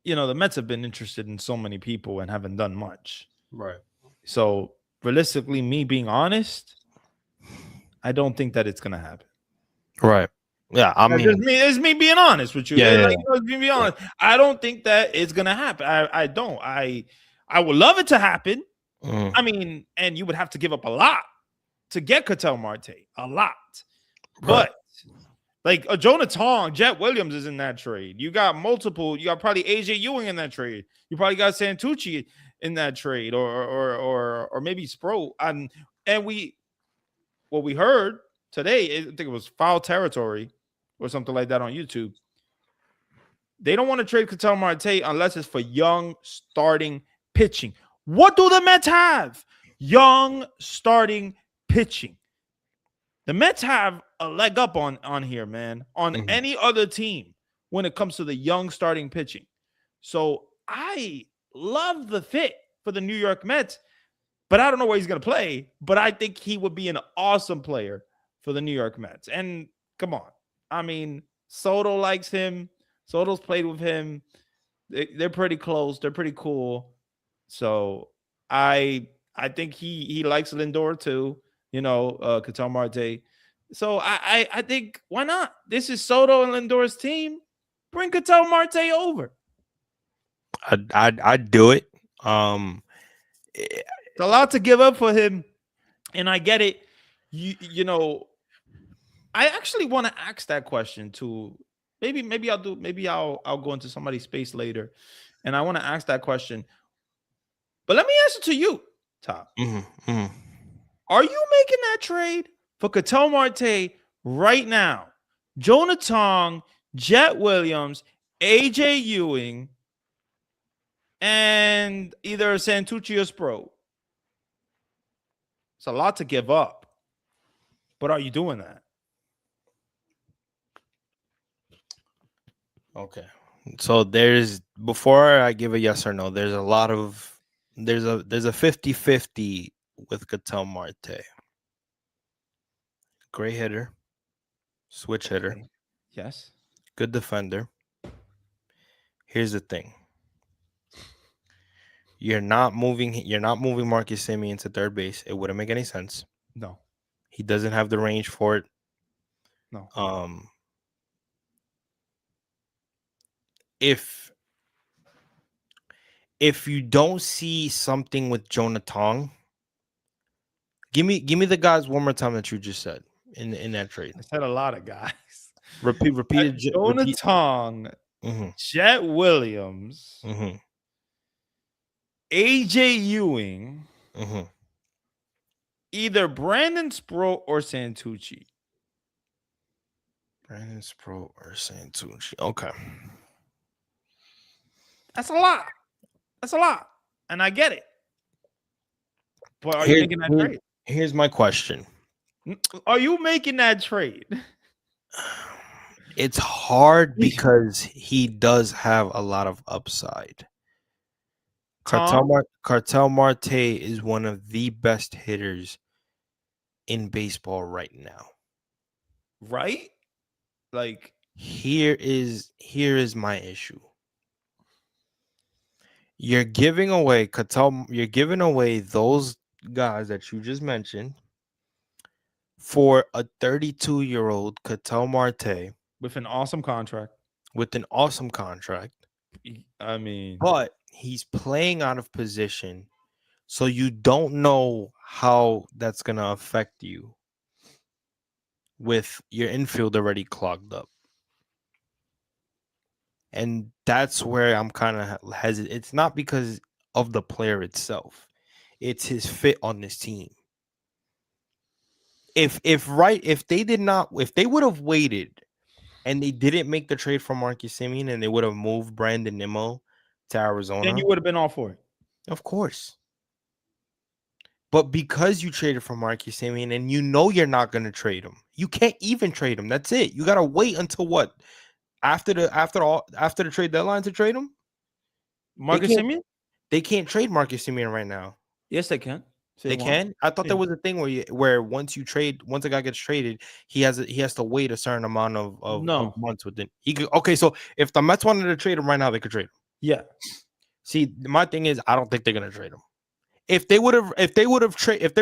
the Mets have been interested in so many people and haven't done much. Right. So realistically, me being honest, I don't think that it's gonna happen. Right. Yeah. I That's mean, just me. It's me being honest with you. yeah, It's yeah, like, it's me being yeah. honest. I don't think that it's gonna happen. I don't. I would love it to happen. Mm, I mean, and you would have to give up a lot to get Ketel Marte, a lot. right. But like a Jonah Tong, Jet Williams is in that trade. You got multiple. You got probably AJ Ewing in that trade. You probably got Santucci in that trade, or maybe Sproat. And what we heard today, I think it was Foul Territory or something like that on YouTube. They don't want to trade Ketel Marte unless it's for young starting pitching. What do the Mets have? Young starting pitching. The Mets have a leg up on here, man, on any other team when it comes to the young starting pitching. So I love the fit for the New York Mets, but I don't know where he's going to play. But I think he would be an awesome player for the New York Mets. And come on. I mean, Soto likes him. Soto's played with him. They're pretty close. They're pretty cool. So I think he likes Lindor too. Ketel Marte. So I think why not? This is Soto and Lindor's team. Bring Ketel Marte over. I'd do it. It's a lot to give up for him, and I get it. You know, I actually want to ask that question to maybe I'll go into somebody's space later, and I want to ask that question. But let me ask it to you, Top. Are you making that trade for Ketel Marte right now? Jonah Tong, Jet Williams, AJ Ewing, and either Santucci or Sproat. It's a lot to give up. But are you doing that? Okay. So before I give a yes or no, there's a 50-50 with Ketel Marte. Great hitter, switch hitter. Okay. Yes. Good defender. Here's the thing. You're not moving Marcus Semien to third base. It wouldn't make any sense. No. He doesn't have the range for it. No. If you don't see something with Jonah Tong, give me the guys one more time that you just said in that trade. I said a lot of guys. Repeat it. Jonah Tong, Jet Williams, AJ Ewing, either Brandon Sproat or Santucci. Brandon Sproat or Santucci. Okay. That's a lot. And I get it. But are you making that trade? Here's my question. Are you making that trade? It's hard because he does have a lot of upside. Ketel Marte is one of the best hitters in baseball right now. Right? Like, here is my issue. You're giving away those guys that you just mentioned for a 32-year-old Ketel Marte with an awesome contract. I mean, but he's playing out of position, so you don't know how that's going to affect you with your infield already clogged up. And that's where I'm kind of hesitant. It's not because of the player itself. It's his fit on this team. If they would have waited and they didn't make the trade for Marcus Semien and they would have moved Brandon Nimmo to Arizona, then you would have been all for it. Of course. But because you traded for Marcus Semien and you know you're not going to trade him, you can't even trade him. That's it. You got to wait until what? After the trade deadline to trade him? Marcus Semien? They can't trade Marcus Semien right now. Yes, they can. They can? I thought there was a thing where once a guy gets traded, he has to wait a certain amount of months with it. Okay, so if the Mets wanted to trade him right now, they could trade him. Yeah. See, my thing is, I don't think they're gonna trade him. If they would have, if they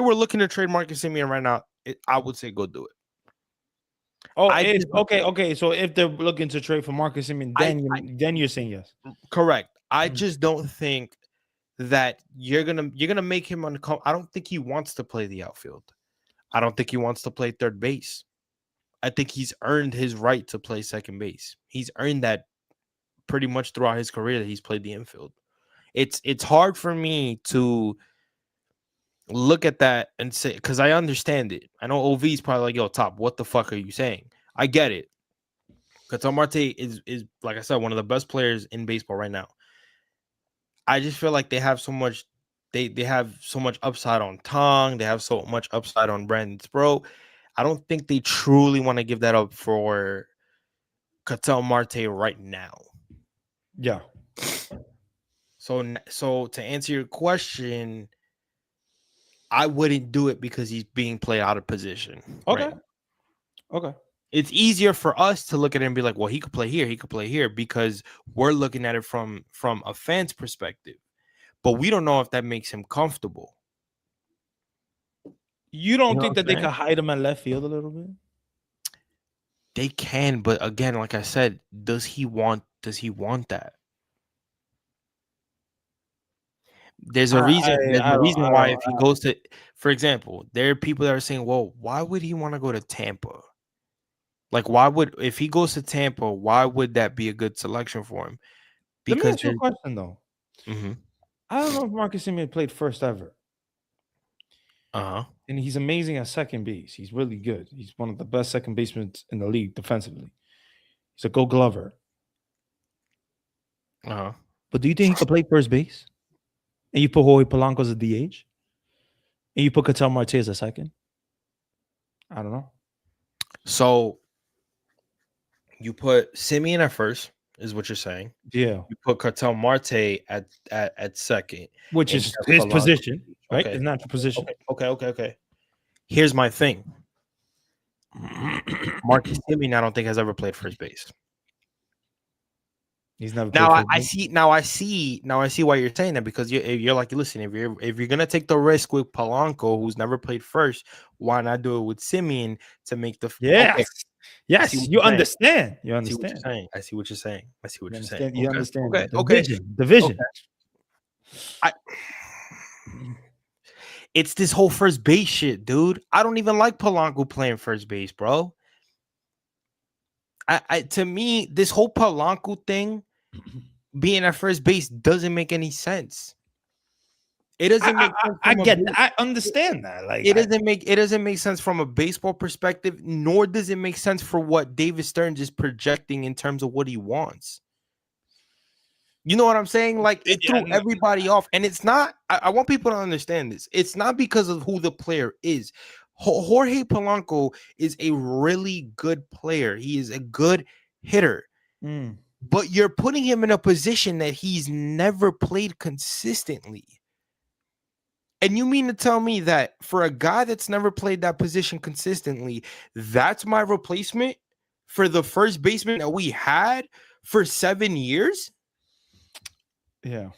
were looking to trade Marcus Simeon right now, I would say go do it. Oh, I if just, okay. So if they're looking to trade for Marcus Simeon, I, then you're saying yes. correct. I Mhm. just don't think that you're gonna make him uncomfortable. I don't think he wants to play the outfield. I don't think he wants to play third base. I think he's earned his right to play second base. He's earned that pretty much throughout his career that he's played the infield. It's hard for me to look at that and say, because I understand it. I know OV is probably like, yo, Top, what the fuck are you saying? I get it. Calderon Marte is like I said, one of the best players in baseball right now. I just feel like they have so much. They have so much upside on Tong. They have so much upside on Brandon Sproat. I don't think they truly want to give that up for Calderon Marte right now. Yeah. So to answer your question, I wouldn't do it because he's being played out of position. Okay. Right now. Okay. It's easier for us to look at it and be like, well, he could play here, because we're looking at it from a fan's perspective. But we don't know if that makes him comfortable. You don't You know think what that I'm they saying? could hide him at left field a little bit? They can, but again, like I said, does he want that? There's a reason. There's a reason why if he goes to, for example, there are people that are saying, well, why would he want to go to Tampa? Like, if he goes to Tampa, why would that be a good selection for him? Let me Because ask you a question though. Mhm. I don't know if Marcus Simeon played first ever. Uh-huh. And he's amazing at second base. He's really good. He's one of the best second basemen in the league defensively. He's a Gold Glover. Uh-huh. But do you think he could play first base? And you put Jorge Polanco as a DH? And you put Calderon Marte as a second? I don't know. So you put Simeon at first, is what you're saying. Yeah. You put Calderon Marte at second, Which and you is have his Polanco. position, right? Okay. His natural position. Okay. Here's my thing. Marcus Simeon, I don't think has ever played first base. He's never played Now first I base. see why you're saying that, because you're like, listen, if you're gonna take the risk with Polanco, who's never played first, why not do it with Simeon to make the Yes. okay? Yes, you understand. You I see what you're understand. saying. I see what you're saying. You understand. You understand Okay. the division. It's this whole first base shit, dude. I don't even like Polanco playing first base, bro. To me, this whole Polanco thing being at first base doesn't make any sense. It doesn't make sense. I understand that. Like it doesn't make sense from a baseball perspective, nor does it make sense for what David Stearns is projecting in terms of what he wants. You know what I'm saying? Like, it threw everybody off. And it's not, I want people to understand this. It's not because of who the player is. Jorge Polanco is a really good player. He is a good hitter. But you're putting him in a position that he's never played consistently. And you mean to tell me that for a guy that's never played that position consistently, that's my replacement for the first baseman that we had for 7 years? Yeah.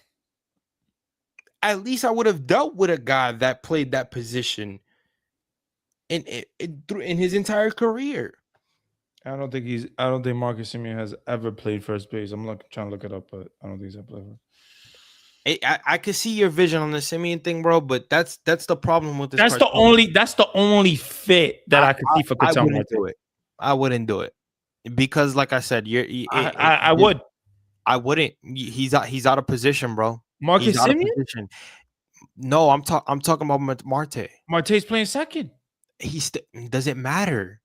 At least I would have dealt with a guy that played that position in his entire career. I don't think Marcus Simeon has ever played first base. I'm trying to look it up, but I don't think he's ever played. I could see your vision on the Simeon thing, bro, but that's the problem with this. That's the only fit that I could see for Calderon Marte. I wouldn't do it because, like I said, I would. I wouldn't. He's out of position, bro. Marcus Simeon? No, I'm talking about Marte. Marte's playing second. Doesn't matter.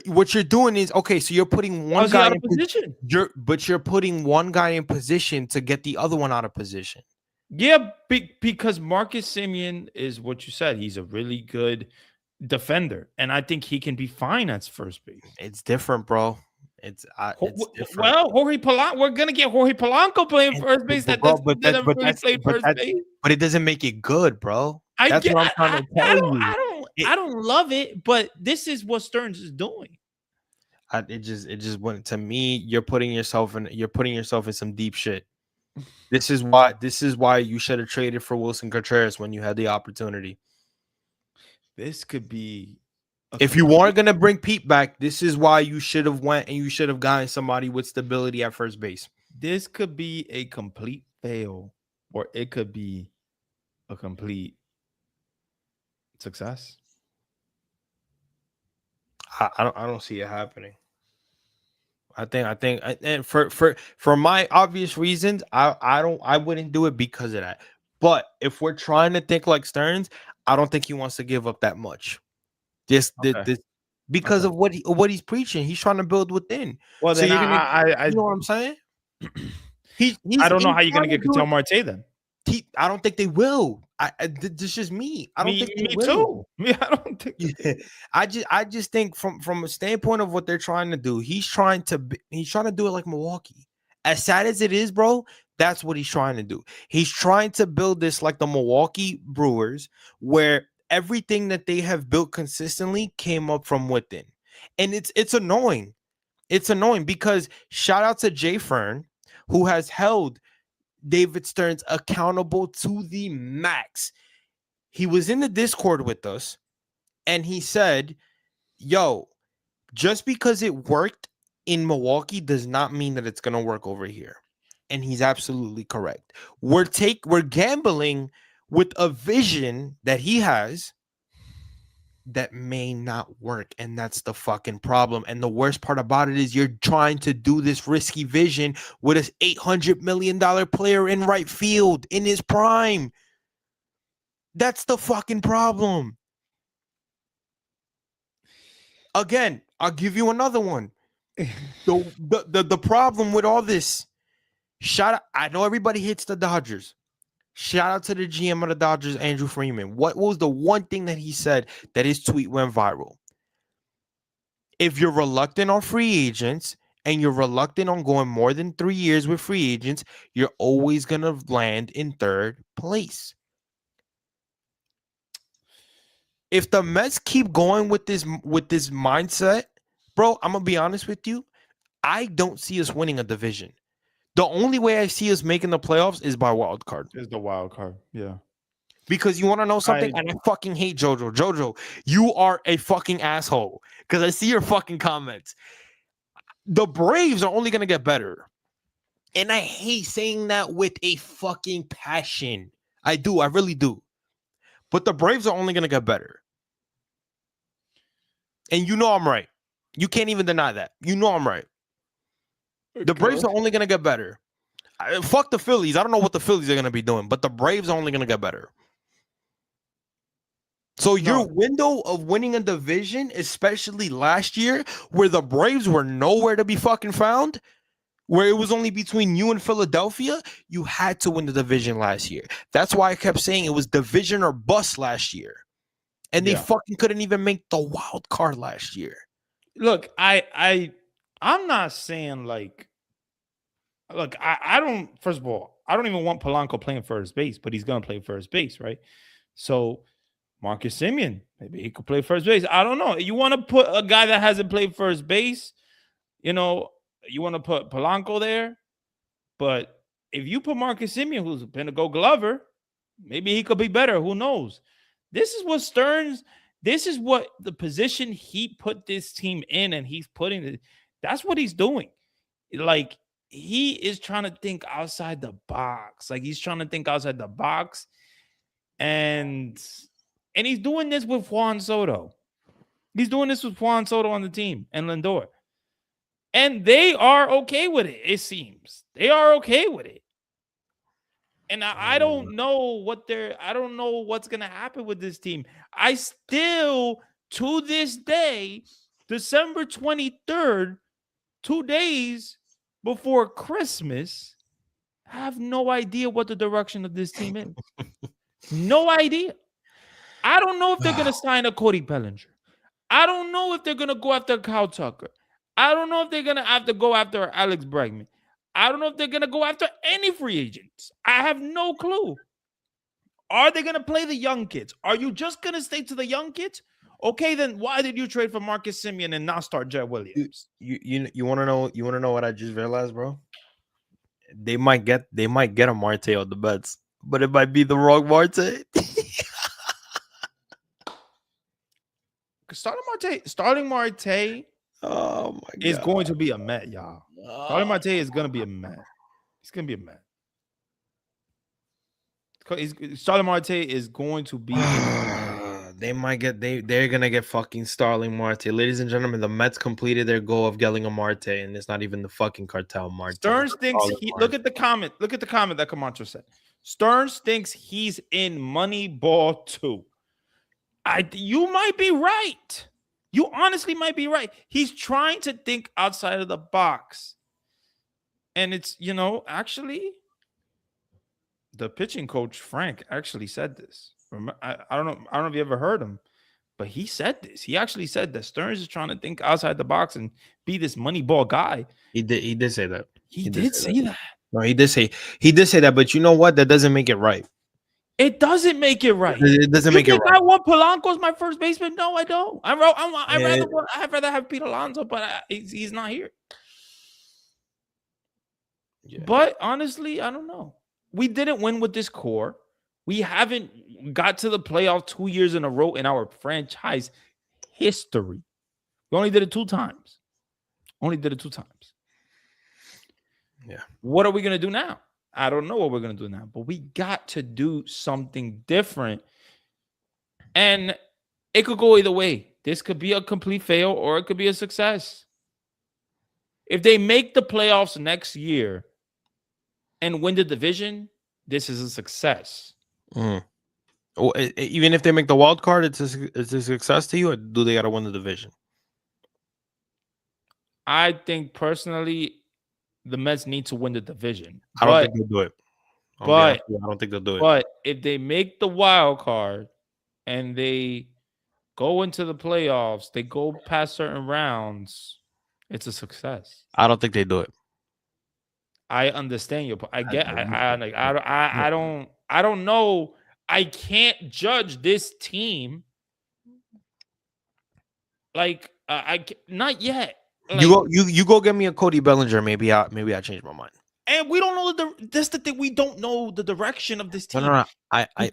What you're doing is okay. So you're putting one guy in position. You're putting one guy in position to get the other one out of position. Yeah, because Marcus Simeon is what you said. He's a really good defender, and I think he can be fine at first base. It's different, bro. It's different. Well, Jorge Polanco. We're gonna get Jorge Polanco playing first base. But it doesn't make it good, bro. That's what I'm trying to tell you. I don't love it, but this is what Stearns is doing. It just went to me. You're putting yourself in some deep shit. This is why you should have traded for Wilson Contreras when you had the opportunity. This could be a If you weren't complete. gonna bring Pete back, this is why you should have went and you should have gotten somebody with stability at first base. This could be a complete fail, or it could be a complete success. I don't see it happening. And for my obvious reasons, I wouldn't do it because of that. But if we're trying to think like Stearns, I don't think he wants to give up that much. Just Okay. this because Okay. of what he's preaching. He's trying to build within. Well, So then you're gonna, I you know what I'm saying? I don't know He's how you're gonna trying to get do Ketel it. Marte then. I don't think they will. This is just me. I don't think they Me will. too. Me, I don't think that Yeah, I just think from a standpoint of what they're trying to do, he's trying to do it like Milwaukee. As sad as it is, bro, that's what he's trying to do. He's trying to build this like the Milwaukee Brewers, where everything that they have built consistently came up from within. And it's annoying. It's annoying because shout out to Jay Fern, who has held David Stearns accountable to the max. He was in the Discord with us and he said, yo, just because it worked in Milwaukee does not mean that it's going to work over here. And he's absolutely correct. We're gambling with a vision that he has that may not work, and that's the fucking problem. And the worst part about it is you're trying to do this risky vision with an $800 million player in right field in his prime. That's the fucking problem. Again, I'll give you another one. The problem with all this, I know everybody hates the Dodgers. Shout out to the GM of the Dodgers, Andrew Freeman. What was the one thing that he said that his tweet went viral? If you're reluctant on free agents and you're reluctant on going more than 3 years with free agents, you're always going to land in third place. If the Mets keep going with this mindset, bro, I'm going to be honest with you. I don't see us winning a division. The only way I see us making the playoffs is by wild card. is the wild card. Yeah. Because you want to know something? And I fucking hate JoJo. JoJo, you are a fucking asshole. Because I see your fucking comments. The Braves are only going to get better. And I hate saying that with a fucking passion. I do. I really do. But the Braves are only going to get better. And you know I'm right. You can't even deny that. You know I'm right. The Braves are only going to get better. Fuck the Phillies. I don't know what the Phillies are going to be doing, but the Braves are only going to get better. So your window of winning a division, especially last year, where the Braves were nowhere to be fucking found, where it was only between you and Philadelphia, you had to win the division last year. That's why I kept saying it was division or bust last year. And they fucking couldn't even make the wild card last year. Look, I'm not saying like, look, I don't, first of all, I don't even want Polanco playing first base, but he's going to play first base, right? So Marcus Semien, maybe he could play first base. I don't know. You want to put a guy that hasn't played first base, you want to put Polanco there. But if you put Marcus Semien, who's been a Gold Glover, maybe he could be better. Who knows? This is what the position he put this team in, and he's putting it. That's what he's doing. Like, he is trying to think outside the box. And he's doing this with Juan Soto. He's doing this with Juan Soto on the team and Lindor. And they are okay with it, it seems. They are okay with it. And I don't know I don't know what's going to happen with this team. I still, to this day, December 23rd, 2 days before Christmas, have no idea what the direction of this team is. No idea. I don't know if they're going to sign a Cody Bellinger. I don't know if they're going to go after Kyle Tucker. I don't know if they're going to have to go after Alex Bregman. I don't know if they're going to go after any free agents. I have no clue. Are they going to play the young kids? Are you just going to stay to the young kids? Okay, then why did you trade for Marcus Simeon and not start Jet Williams? You want to know? You want to know what I just realized, bro? They might get a Marte on the Mets, but it might be the wrong Marte. Starting Marte Oh my is god. going to be a Met, y'all. Starling Marte is going to be a Met. He's going to be a Met. Starling Marte is going to be They're gonna get fucking Starling Marte. Ladies and gentlemen, the Mets completed their goal of getting a Marte, and it's not even the fucking cartel Marte. Stearns thinks Starling look Marte. at the comment. Look at the comment that Camacho said. Stearns thinks he's in Moneyball too. You might be right. You honestly might be right. He's trying to think outside of the box. And it's, actually, the pitching coach, Frank, actually said this. I don't know if you ever heard him, but he said this. He actually said that Stearns is trying to think outside the box and be this Moneyball guy. He did say that. He did say that. No, he did say that, but you know what? That doesn't make it right. It doesn't make it right. It doesn't make it right. I want Polanco's my first baseman? No, I don't. I'd rather have Pete Alonso, but he's not here. Yeah. But honestly, I don't know. We didn't win with this core. We haven't got to the playoff 2 years in a row in our franchise history. We only did it 2 times. Yeah. What are we going to do now? I don't know what we're going to do now, but we got to do something different. And it could go either way. This could be a complete fail or it could be a success. If they make the playoffs next year and win the division, this is a success. Mm. Well, even if they make the wild card, it's a success to you, or do they got to win the division? I think personally, the Mets need to win the division. I don't think they'll do it. I don't think they'll do it. But if they make the wild card and they go into the playoffs, they go past certain rounds, it's a success. I don't think they do it. I understand your point. I don't know. I can't judge this team. Like not yet. Like, you go get me a Cody Bellinger. Maybe I change my mind. And we don't know that's the thing. We don't know the direction of this team. No.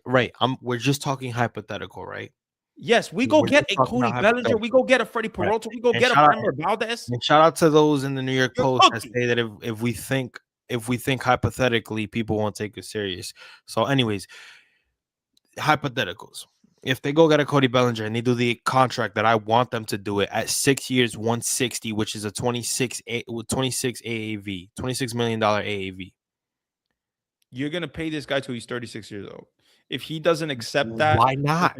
Right. We're just talking hypothetical, right? Yes, we go get a Cody Bellinger. We go get a Freddie Peralta. We go get a Framber Valdez. And shout out to those in the New York Post that say that if we think hypothetically, people won't take us serious. So, anyways, hypotheticals. If they go get a Cody Bellinger and they do the contract that I want them to do it at 6 years, 160, which is a 26 AAV, $26 million AAV. You're gonna pay this guy till he's 36 years old. If he doesn't accept that, why not?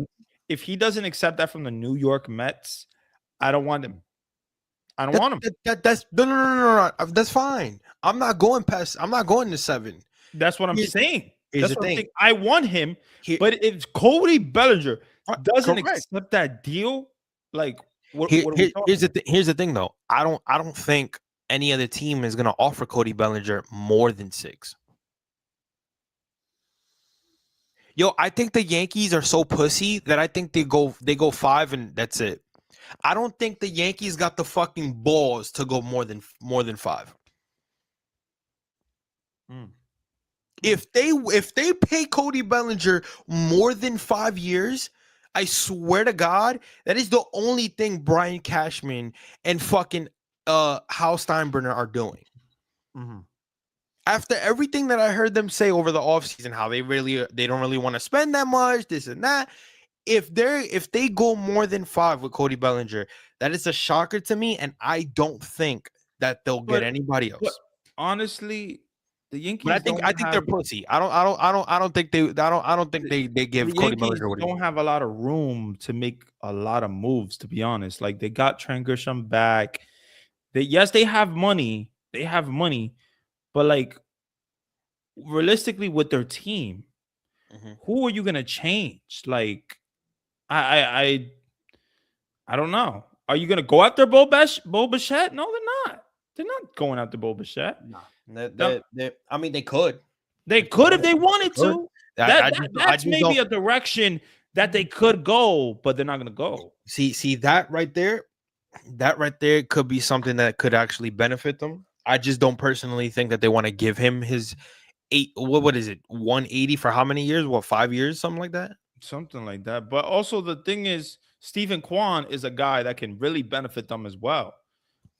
If he doesn't accept that from the New York Mets, I don't want him. I don't want him. That's no. That's fine. I'm not going to 7. That's what I'm saying. That's the thing. I want him, but if Cody Bellinger doesn't accept that deal, like here's the thing though. I don't think any other team is gonna offer Cody Bellinger more than 6. Yo, I think the Yankees are so pussy that I think they go 5 and that's it. I don't think the Yankees got the fucking balls to go more than 5. If they pay Cody Bellinger more than 5 years, I swear to God, that is the only thing Brian Cashman and fucking Hal Steinbrenner are doing. Mm-hmm. After everything that I heard them say over the offseason, how they don't really want to spend that much, this and that. If they go more than 5 with Cody Bellinger, that is a shocker to me, and I don't think that they'll get anybody else. But honestly, the Yankees. But I think they're pussy. I don't think they give Cody Bellinger. They don't have a lot of room to make a lot of moves. To be honest, like they got Trent Grisham back. They have money. They have money. But like realistically with their team, who are you gonna change? Like I don't know. Are you gonna go after Bo Bichette? No, they're not. They're not going after Bo Bichette. No. I mean, they could. They could if they wanted to. That's maybe a direction that they could go, but they're not gonna go. See that right there. That right there could be something that could actually benefit them. I just don't personally think that they want to give him his what is it, 180 for how many years? What, 5 years, something like that? Something like that. But also the thing is, Stephen Kwan is a guy that can really benefit them as well.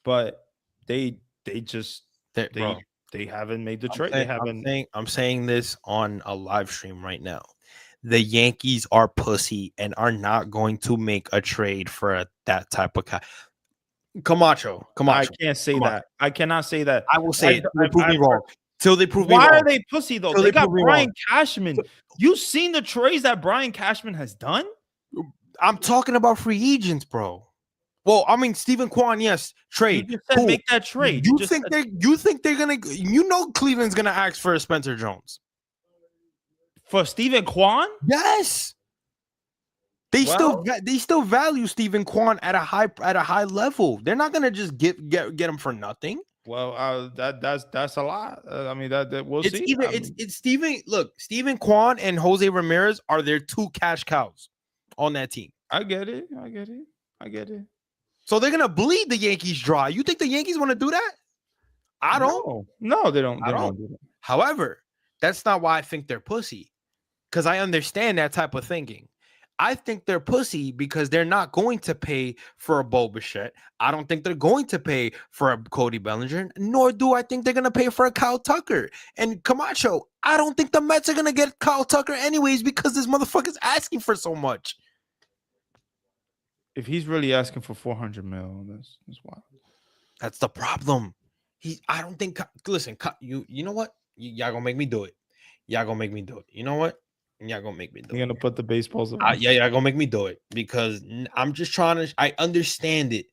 But they just Bro, they haven't made the trade. They haven't. I'm saying this on a live stream right now. The Yankees are pussy and are not going to make a trade for that type of Camacho. I can't say that. I cannot say that. I will say it. They prove me wrong. Till they prove me wrong. Why are they pussy though? They got Brian Cashman. You seen the trades that Brian Cashman has done? I'm talking about free agents, bro. Well, I mean, Stephen Kwan, yes, trade. You just said make that trade. You think they're gonna? You know, Cleveland's gonna ask for Spencer Jones for Stephen Kwan? Yes. They still value Stephen Kwan at a high level. They're not gonna just get him for nothing. Well, that's a lot. I mean, that we'll see. It's Stephen. Look, Stephen Kwan and Jose Ramirez are their two cash cows on that team. I get it. So they're gonna bleed the Yankees dry. You think the Yankees want to do that? I don't. No, they don't. They don't do that. However, that's not why I think they're pussy. Because I understand that type of thinking. I think they're pussy because they're not going to pay for a Bo Bichette. I don't think they're going to pay for a Cody Bellinger, nor do I think they're going to pay for a Kyle Tucker. And Camacho, I don't think the Mets are going to get Kyle Tucker anyways because this motherfucker's asking for so much. If he's really asking for $400 million, that's wild. That's the problem. I don't think. Listen, you know what? Y'all gonna make me do it. Y'all gonna make me do it. You know what? Y'all gonna make me do it. You're gonna put the baseballs on. Yeah, y'all gonna make me do it because I'm just trying to. I understand it.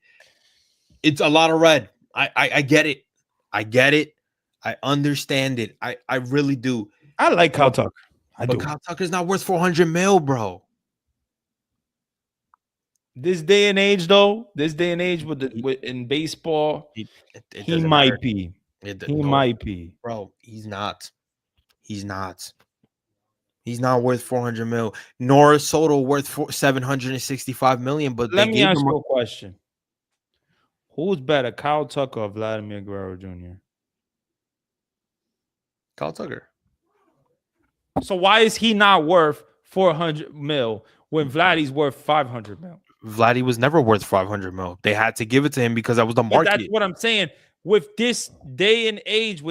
It's a lot of red. I get it. I understand it. I really do. I like Kyle Tucker. But Kyle Tucker's not worth $400 million, bro. This day and age, though, in baseball, he might be. He might be, bro. He's not. He's not worth $400 million. Nor Soto worth $765 million. But let me ask you a question: who's better, Kyle Tucker or Vladimir Guerrero Jr.? Kyle Tucker. So why is he not worth $400 million when Vladdy's worth $500 million? Vladdy was never worth $500 million. They had to give it to him because that was the market. But that's what I'm saying. With this day and age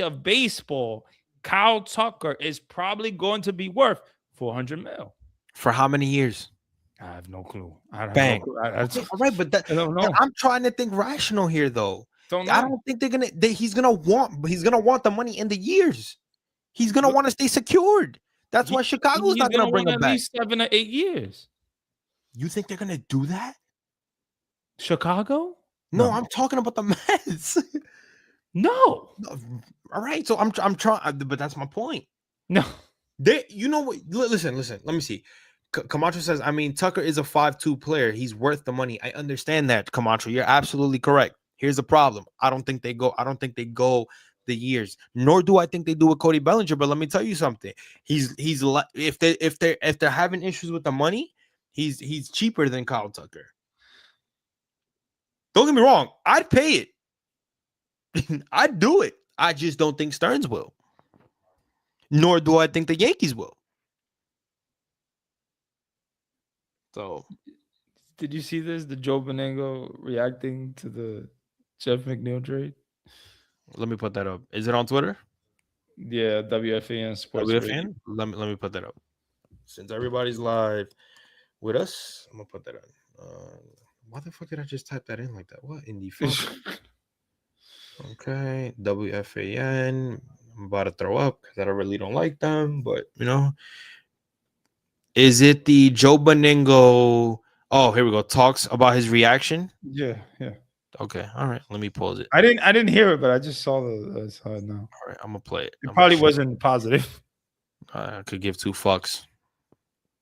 of baseball, Kyle Tucker is probably going to be worth $400 million. For how many years? I have no clue. Bang. All right, but I don't know. I'm trying to think rational here, though. I don't think he's gonna want the money in the years. He's gonna want to stay secured. That's why Chicago's not gonna bring him back. At least 7 or 8 years. You think they're gonna do that? Chicago? No, I'm talking about the Mets. No. All right, so I'm trying, but that's my point. No. You know what? Listen. Let me see. Camacho says, I mean, Tucker is a 5'2" player. He's worth the money. I understand that, Camacho. You're absolutely correct. Here's the problem. I don't think they go the years. Nor do I think they do with Cody Bellinger. But let me tell you something. If they're having issues with the money, he's cheaper than Kyle Tucker. Don't get me wrong. I'd pay it. I'd do it. I just don't think Stearns will. Nor do I think the Yankees will. So, did you see this? The Joe Bonango reacting to the Jeff McNeil trade? Let me put that up. Is it on Twitter? Yeah, WFAN Sports. WFAN? Let me put that up. Since everybody's live with us, I'm gonna put that on. Why the fuck did I just type that in like that? What in the fuck? Okay, WFAN. I'm about to throw up because I really don't like them, but you know. Is it the Joe Bonango? Oh, here we go. Talks about his reaction. Yeah. Okay, all right. Let me pause it. I didn't hear it, but I just saw it now. All right, I'm gonna play it. It probably wasn't positive. I could give two fucks.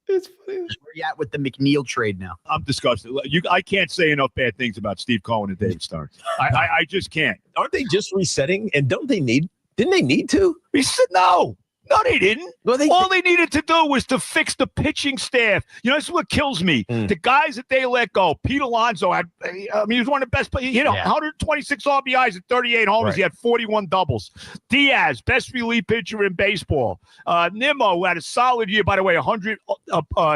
It's funny. Where you at with the McNeil trade now? I'm disgusted. I can't say enough bad things about Steve Cohen and David Stearns. I just can't. Aren't they just resetting? And didn't they need to? He said no. No, they didn't. Well, All they needed to do was to fix the pitching staff. You know, this is what kills me. The guys that they let go. Pete Alonso he was one of the best players. 126 RBIs and 38 homers. Right. He had 41 doubles. Diaz, best relief pitcher in baseball. Nimmo, who had a solid year, by the way, 100.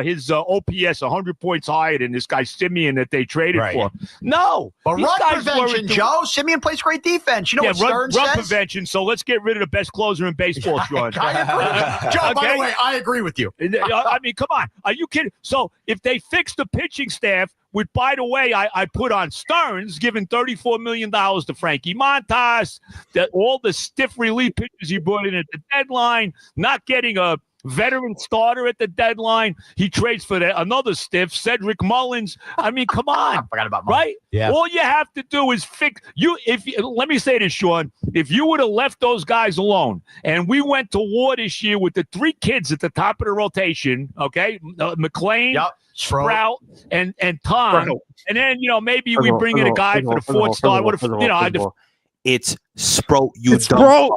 His OPS 100 points higher than this guy Simeon that they traded for. No, but run prevention, Joe. Simeon plays great defense. You know what Stern run says? Prevention. So let's get rid of the best closer in baseball, Sean. I agree. Joe, by the way, I agree with you. I mean, come on. Are you kidding? So if they fix the pitching staff, which, by the way, I put on Stearns, giving $34 million to Frankie Montas, that all the stiff relief pitchers he brought in at the deadline, not getting a veteran starter at the deadline. He trades for another stiff, Cedric Mullins. I mean, come on. I forgot about Mullins. Right? Yeah. All you have to do is fix you. Let me say this, Sean. If you would have left those guys alone, and we went to war this year with the three kids at the top of the rotation, okay, McLean, Sprout, and Tom, and then maybe we bring in a guy for the fourth start. What if it's Sprout? It's Sprout.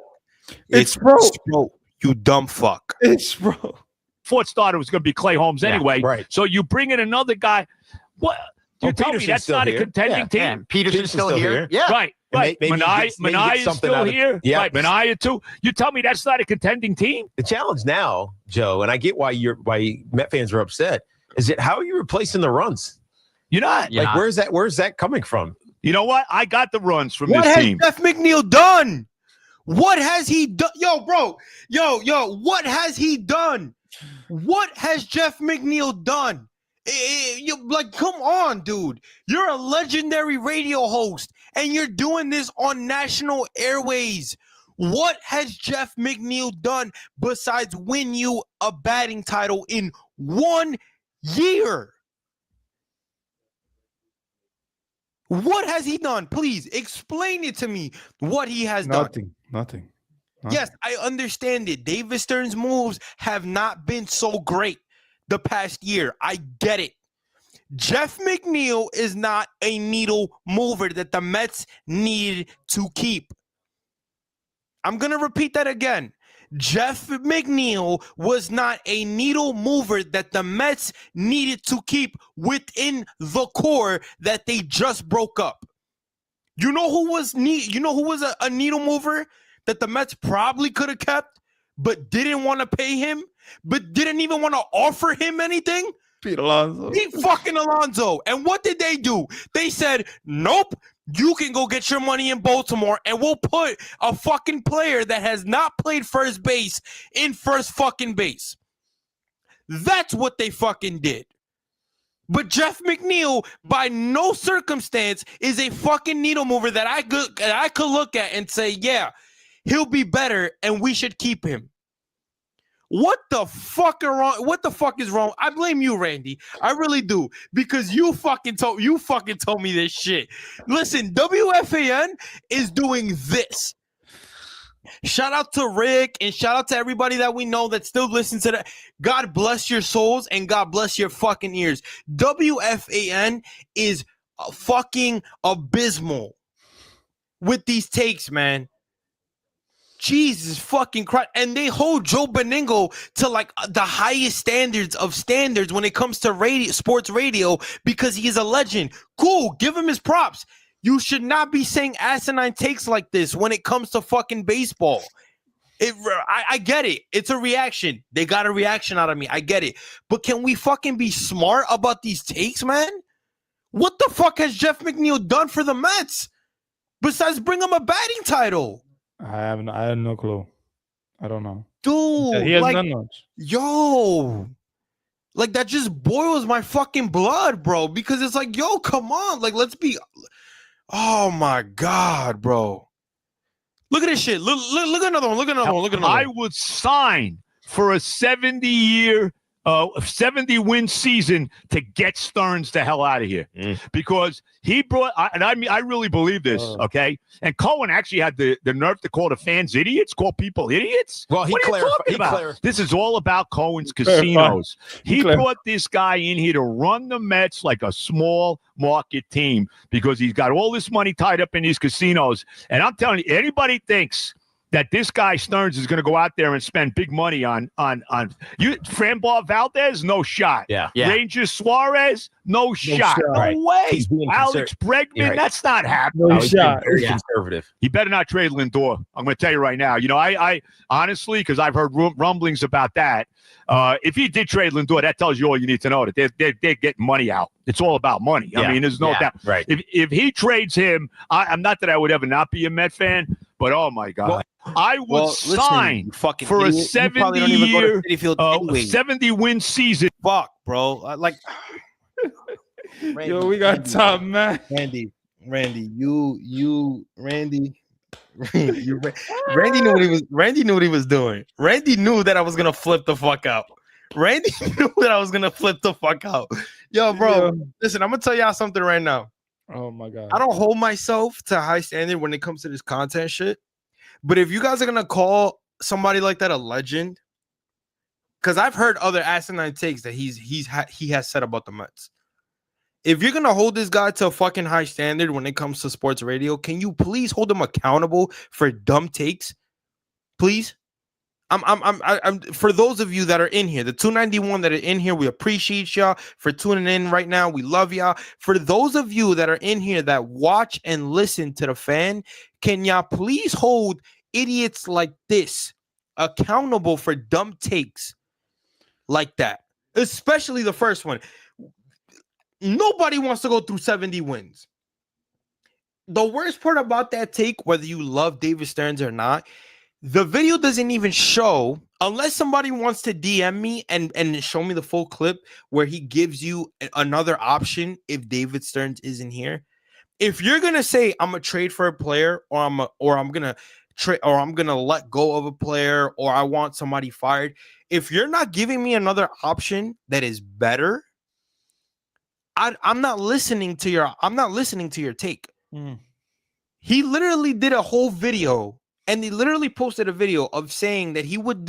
It's Sprout. You dumb fuck. It's bro. Fourth starter was going to be Clay Holmes anyway. Right. So you bring in another guy. What? You tell me that's not a contending team? Yeah, Peterson's still here. Yeah. Right. Right. Mania is still here. Yeah. Right. Mania too. You tell me that's not a contending team? The challenge now, Joe, and I get why Met fans are upset, is that how are you replacing the runs? You're not. Like, where's that coming from? You know what? I got the runs from What this has team. Jeff McNeil done? What has he done? Yo, bro. Yo, what has he done? What has Jeff McNeil done? Come on, dude. You're a legendary radio host, and you're doing this on national airways. What has Jeff McNeil done besides win you a batting title in 1 year? What has he done? Please explain it to me. What he has done. Nothing. Yes, I understand it. David Stern's moves have not been so great the past year. I get it. Jeff McNeil is not a needle mover that the Mets need to keep. I'm going to repeat that again. Jeff McNeil was not a needle mover that the Mets needed to keep within the core that they just broke up. You know who was a needle mover that the Mets probably could have kept, but didn't want to pay him, but didn't even want to offer him anything? Pete Alonso. Pete fucking Alonso. And what did they do? They said, nope, you can go get your money in Baltimore, and we'll put a fucking player that has not played first base in first fucking base. That's what they fucking did. But Jeff McNeil, by no circumstance, is a fucking needle mover that I could look at and say, yeah, he'll be better, and we should keep him. What the fuck is wrong? I blame you, Randy. I really do, because you fucking told me this shit. Listen, WFAN is doing this. Shout out to Rick and shout out to everybody that we know that still listens to that. God bless your souls and God bless your fucking ears. WFAN is fucking abysmal with these takes, man. Jesus fucking Christ. And they hold Joe Beningo to like the highest standards when it comes to radio, sports radio, because he is a legend. Cool. Give him his props. You should not be saying asinine takes like this when it comes to fucking baseball. I get it. It's a reaction. They got a reaction out of me. I get it. But can we fucking be smart about these takes, man? What the fuck has Jeff McNeil done for the Mets besides bring him a batting title? I have no clue. I don't know. Dude, he has done much. Yo, like that just boils my fucking blood, bro. Because it's like, yo, come on, like let's be. Oh my God, bro! Look at this shit. Look at another one. Look at another one. I would sign for a 70-year, 70-win season to get Stearns the hell out of here, because he brought. I really believe this. Okay, and Cohen actually had the nerve to call the fans idiots, call people idiots. Well, he clarified. This is all about Cohen's casinos. He brought this guy in here to run the Mets like a small market team because he's got all this money tied up in these casinos. And I'm telling you, anybody thinks that this guy Stearns is going to go out there and spend big money on you. Frambois Valdez, no shot. Yeah. Rangers Suarez, no shot. No Right. way. He's being Alex Bregman, right. that's not happening. No He's being shot. very conservative. He better not trade Lindor. I'm going to tell you right now. I honestly, because I've heard rumblings about that. If he did trade Lindor, that tells you all you need to know, that they're getting money out. It's all about money. I mean, there's no doubt. Right. If he trades him, I'm not that I would ever not be a Met fan, but oh my God, I would sign for a 70-year, 70-win season. Fuck, bro. Like, Yo, we got top man. Randy, Randy knew what he was doing. Randy knew that I was gonna flip the fuck out. Randy knew that I was gonna flip the fuck out. Yo, bro, listen, I'm gonna tell y'all something right now. Oh my God. I don't hold myself to high standard when it comes to this content shit. But if you guys are gonna call somebody like that a legend, because I've heard other asinine takes that he has said about the Mets. If you're gonna hold this guy to a fucking high standard when it comes to sports radio, can you please hold him accountable for dumb takes? Please. I'm for those of you that are in here, the 291 that are in here, we appreciate y'all for tuning in right now. We love y'all. For those of you that are in here that watch and listen to the fan, can y'all please hold idiots like this accountable for dumb takes like that? Especially the first one. Nobody wants to go through 70 wins. The worst part about that take, whether you love David Stearns or not, the video doesn't even show, unless somebody wants to DM me and show me the full clip where he gives you another option if David Stearns isn't here. If you're gonna say I'm gonna trade for a player, or I'm gonna let go of a player, or I want somebody fired, if you're not giving me another option that is better, I'm not listening to your take. He literally did a whole video. And they literally posted a video of saying that he would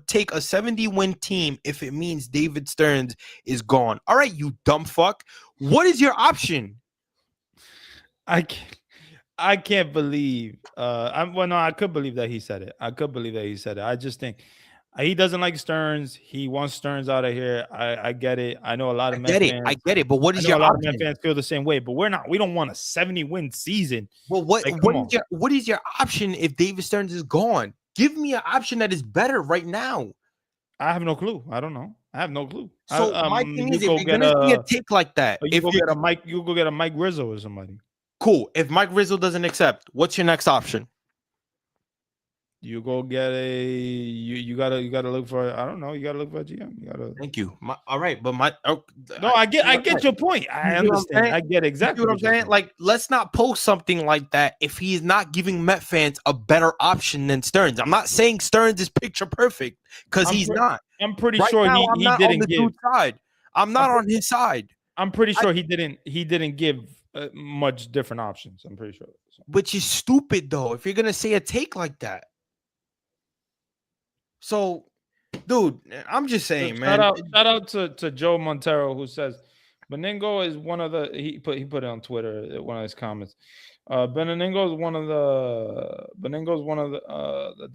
take a 70-win team if it means David Stearns is gone. All right, you dumb fuck. What is your option? I can't believe. I could believe that he said it. I just think he doesn't like Stearns. He wants Stearns out of here. I get it. I know a lot of Met fans. I get it. But what is your option? A lot of Met fans feel the same way. But we don't want a 70-win season. Well, what is your option if David Stearns is gone? Give me an option that is better right now. I have no clue. I don't know. I have no clue. So my thing is, if you're gonna see a take like that, you go get a Mike Rizzo or somebody. Cool. If Mike Rizzo doesn't accept, what's your next option? You go get you gotta look for, I don't know, you gotta look for a GM. Thank you. All right, but I get your point. I understand. I get exactly what I'm saying. Like, let's not post something like that if he's not giving Met fans a better option than Stearns. I'm not saying Stearns is picture perfect, because he's not. I'm pretty sure he didn't give. I'm not on his side. I'm pretty sure he didn't give much different options. I'm pretty sure. Which is stupid though, if you're gonna say a take like that. So, dude, I'm just saying, man. Shout out to Joe Montero, who says Beningo is one of the. He put it on Twitter, one of his comments. Beningo is one of the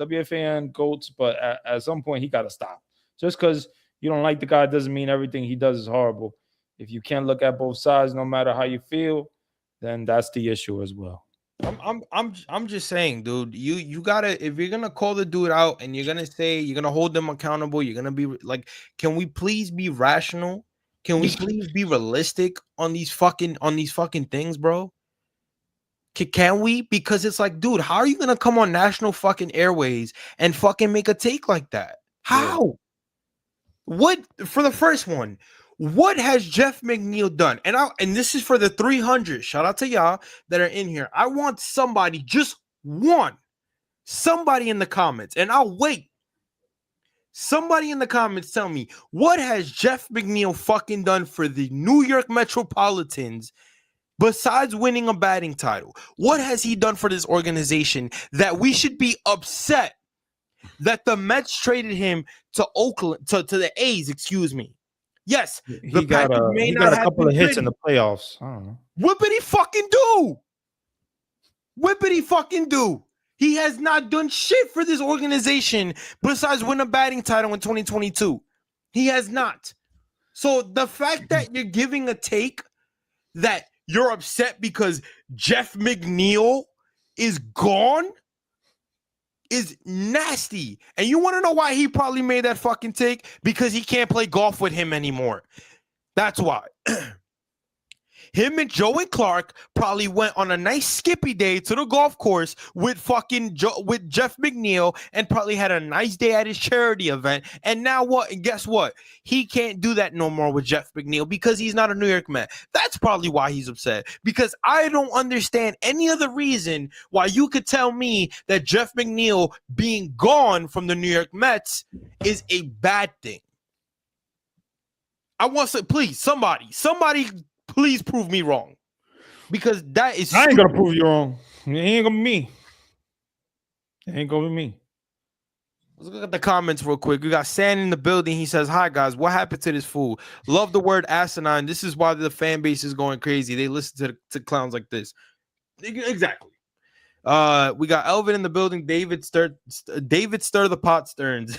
WFAN goats, but at some point he got to stop. Just because you don't like the guy doesn't mean everything he does is horrible. If you can't look at both sides, no matter how you feel, then that's the issue as well. I'm just saying, dude. You gotta, if you're gonna call the dude out and you're gonna hold them accountable, you're gonna be like, can we please be rational? Can we please be realistic on these fucking things, bro? Can we? Because it's like, dude, how are you gonna come on national fucking airways and fucking make a take like that? How? Yeah. What for the first one? What has Jeff Mcneil done? And this is for the 300. Shout out to y'all that are in here. I want somebody, just somebody in the comments, and I'll wait. Somebody in the comments tell me, what has Jeff Mcneil fucking done for the New York Metropolitans besides winning a batting title? What has he done for this organization that we should be upset that the Mets traded him to Oakland, to the A's, excuse me. Yes, he got a couple of hits in the playoffs. I don't know. What did he fucking do? What did he fucking do? He has not done shit for this organization besides win a batting title in 2022. He has not. So the fact that you're giving a take that you're upset because Jeff McNeil is gone is nasty. And you want to know why he probably made that fucking take? Because he can't play golf with him anymore. That's why. Him and Joey Clark probably went on a nice skippy day to the golf course with with Jeff McNeil and probably had a nice day at his charity event. And now what? And guess what? He can't do that no more with Jeff McNeil because he's not a New York Met. That's probably why he's upset. Because I don't understand any other reason why you could tell me that Jeff McNeil being gone from the New York Mets is a bad thing. I want to please somebody. Please prove me wrong, because that is. I ain't gonna prove you wrong. It ain't gonna be me. It ain't gonna be me. Let's look at the comments real quick. We got San in the building. He says, "Hi guys, what happened to this fool? Love the word asinine. This is why the fan base is going crazy. They listen to clowns like this." Exactly. We got Elvin in the building. David stir the pot Stearns.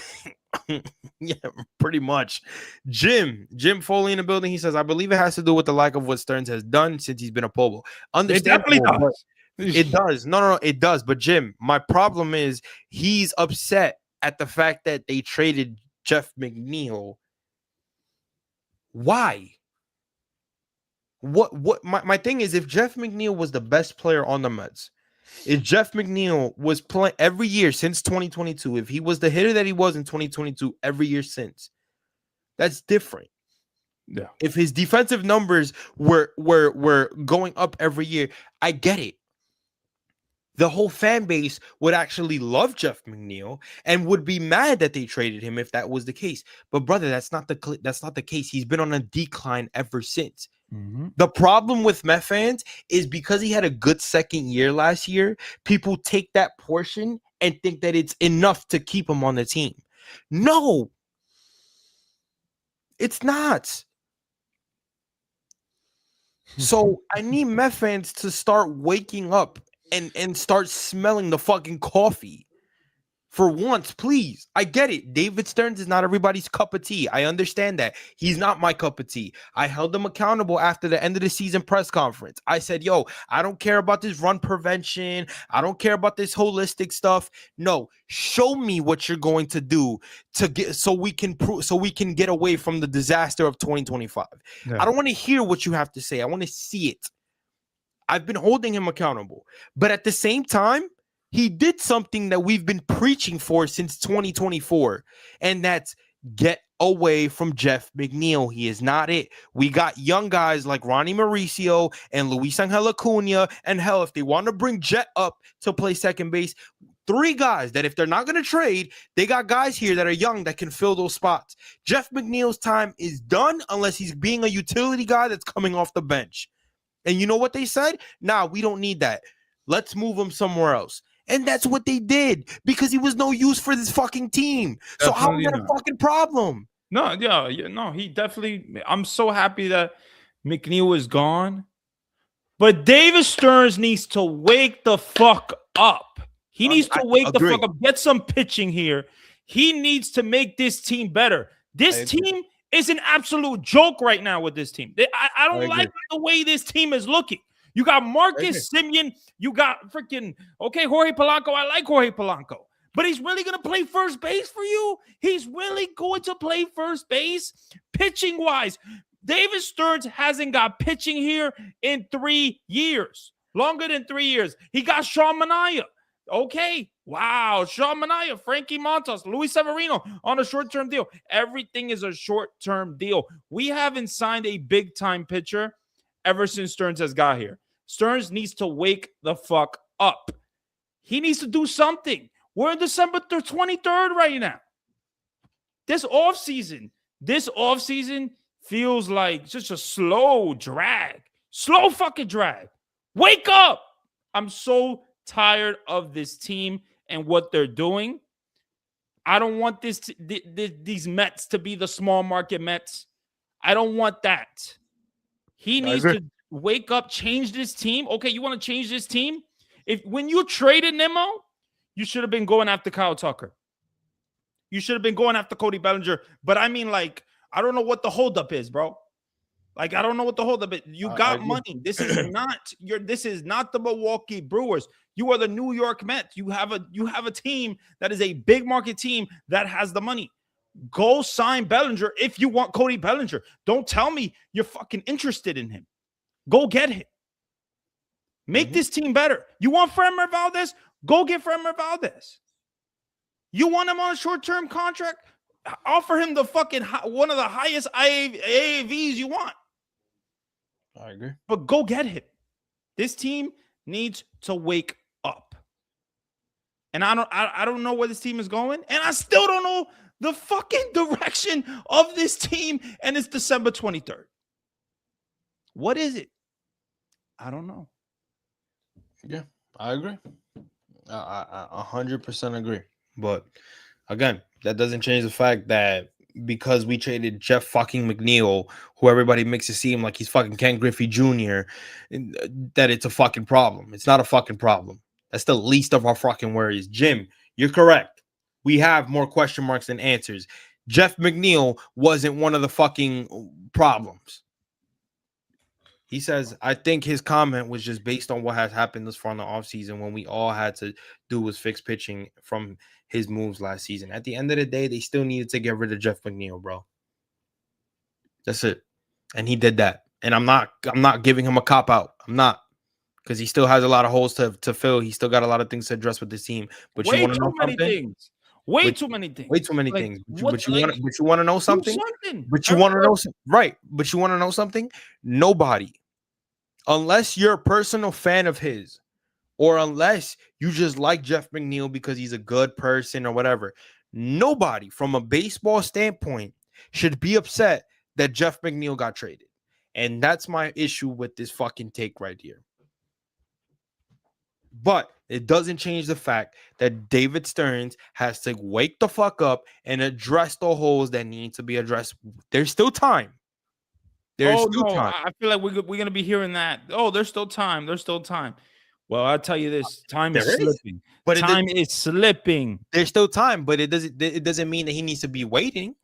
Yeah, pretty much. Jim Foley in the building. He says, I believe it has to do with the lack of what Stearns has done since he's been a Pobo. Understandable. It does. No, it does. But Jim, my problem is he's upset at the fact that they traded Jeff McNeil. Why? What my thing is, if Jeff McNeil was the best player on the Mets, if Jeff McNeil was playing every year since 2022, if he was the hitter that he was in 2022 every year since, that's different. Yeah. If his defensive numbers were going up every year, I get it. The whole fan base would actually love Jeff McNeil and would be mad that they traded him if that was the case. But brother, that's not the case. He's been on a decline ever since. Mm-hmm. The problem with Met fans is because he had a good second year last year, people take that portion and think that it's enough to keep him on the team. No, it's not. So I need Met fans to start waking up and start smelling the fucking coffee. For once, please. I get it. David Stearns is not everybody's cup of tea. I understand that. He's not my cup of tea. I held him accountable after the end of the season press conference. I said, yo, I don't care about this run prevention. I don't care about this holistic stuff. No, show me what you're going to do to get so we can get away from the disaster of 2025. Yeah. I don't want to hear what you have to say. I want to see it. I've been holding him accountable. But at the same time, he did something that we've been preaching for since 2024, and that's get away from Jeff McNeil. He is not it. We got young guys like Ronnie Mauricio and Luis Angel Acuna, and hell, if they want to bring Jet up to play second base, 3 guys that if they're not going to trade, they got guys here that are young that can fill those spots. Jeff McNeil's time is done unless he's being a utility guy that's coming off the bench. And you know what they said? Nah, we don't need that. Let's move him somewhere else. And that's what they did because he was no use for this fucking team. So how is that a fucking problem? No, no, he definitely. I'm so happy that McNeil is gone. But David Stearns needs to wake the fuck up. He needs to wake the fuck up. Get some pitching here. He needs to make this team better. This team is an absolute joke right now with this team. I don't like the way this team is looking. You got Marcus Semien. You got freaking, Jorge Polanco. I like Jorge Polanco. But he's really going to play first base for you? He's really going to play first base? Pitching-wise, David Stearns hasn't got pitching here in 3 years. Longer than 3 years. He got Sean Manaea. Okay. Wow. Sean Manaea, Frankie Montas, Luis Severino on a short-term deal. Everything is a short-term deal. We haven't signed a big-time pitcher ever since Stearns has got here. Stearns needs to wake the fuck up. He needs to do something. We're in December 23rd right now. This offseason feels like just a slow drag. Slow fucking drag. Wake up. I'm so tired of this team and what they're doing. I don't want these Mets to be the small market Mets. I don't want that. He needs to wake up, change this team. Okay, you want to change this team? When you traded Nimmo, You should have been going after Kyle Tucker. You should have been going after Cody Bellinger. But I mean, like, I don't know what the holdup is, bro. Like, I don't know what the holdup is. You got money. This is not the Milwaukee Brewers. You are the New York Mets. You have a team that is a big market team that has the money. Go sign Bellinger if you want Cody Bellinger. Don't tell me you're fucking interested in him. Go get him. Make this team better. You want Framber Valdez? Go get Framber Valdez. You want him on a short-term contract? Offer him the fucking one of the highest AAVs you want. I agree. But go get him. This team needs to wake up. And I don't know where this team is going. And I still don't know the fucking direction of this team. And it's December 23rd. What is it? I don't know. Yeah, I agree. I 100% agree. But again, that doesn't change the fact that because we traded Jeff fucking Mcneil, who everybody makes it seem like he's fucking Ken Griffey Jr., that it's a fucking problem. It's not a fucking problem. That's the least of our fucking worries. Jim, you're correct. We have more question marks than answers. Jeff McNeil wasn't one of the fucking problems. He says, I think his comment was just based on what has happened this far in the offseason when we all had to do was fix pitching from his moves last season. At the end of the day, they still needed to get rid of Jeff McNeil, bro. That's it. And he did that. And I'm not giving him a cop out. I'm not. Because he still has a lot of holes to fill. He still got a lot of things to address with this team. But you want to know something? Way too many things. Way too many like, things. But you want to know something? But you want to know right. But you want to know something? Nobody, unless you're a personal fan of his, or unless you just like Jeff McNeil because he's a good person or whatever, nobody from a baseball standpoint should be upset that Jeff McNeil got traded. And that's my issue with this fucking take right here. But it doesn't change the fact that David Stearns has to wake the fuck up and address the holes that need to be addressed. There's still time. There's still time. I feel like we're going to be hearing that. Oh, there's still time. There's still time. Well, I'll tell you this. Time is slipping. But time is slipping. There's still time, but it doesn't mean that he needs to be waiting.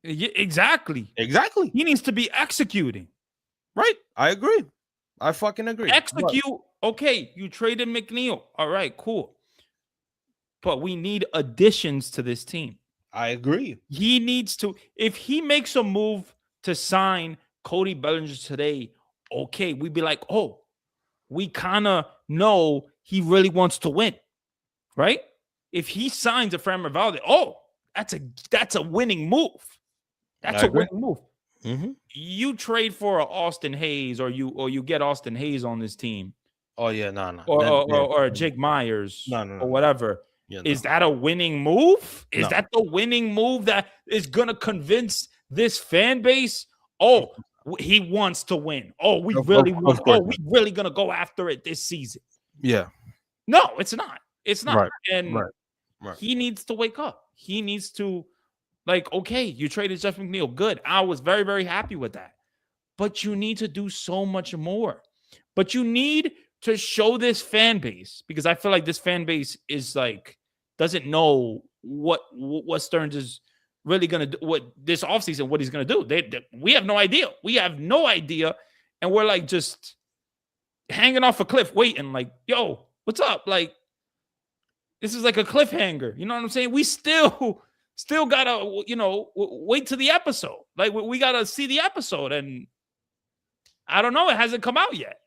Yeah, exactly. He needs to be executing. Right. I agree. I fucking agree. Execute. Okay, you traded McNeil. All right, cool. But we need additions to this team. I agree. He needs to, if he makes a move to sign Cody Bellinger today, okay, we'd be like, oh, we kind of know he really wants to win, right? If he signs a Framber Valdez, oh, that's a winning move. That's a winning move. Mm-hmm. You trade for Austin Hayes, or you get Austin Hayes on this team. Oh yeah, no. Or Jake Myers, or whatever. Yeah, is that a winning move? Is that the winning move that is gonna convince this fan base? Oh, he wants to win. Oh, we really want. Oh, we really gonna go after it this season. Yeah. No, it's not. It's not. Right. And right. He needs to wake up. He needs to, like, okay, you traded Jeff McNeil. Good. I was very, very happy with that. But you need to do so much more. But you need to show this fan base, because I feel like this fan base is like, doesn't know what Stearns is really going to do, what this offseason, what he's going to do. We have no idea. We have no idea. And we're like just hanging off a cliff waiting, like, yo, what's up? Like, this is like a cliffhanger. You know what I'm saying? We still got to, wait to the episode. Like, we got to see the episode. And I don't know. It hasn't come out yet.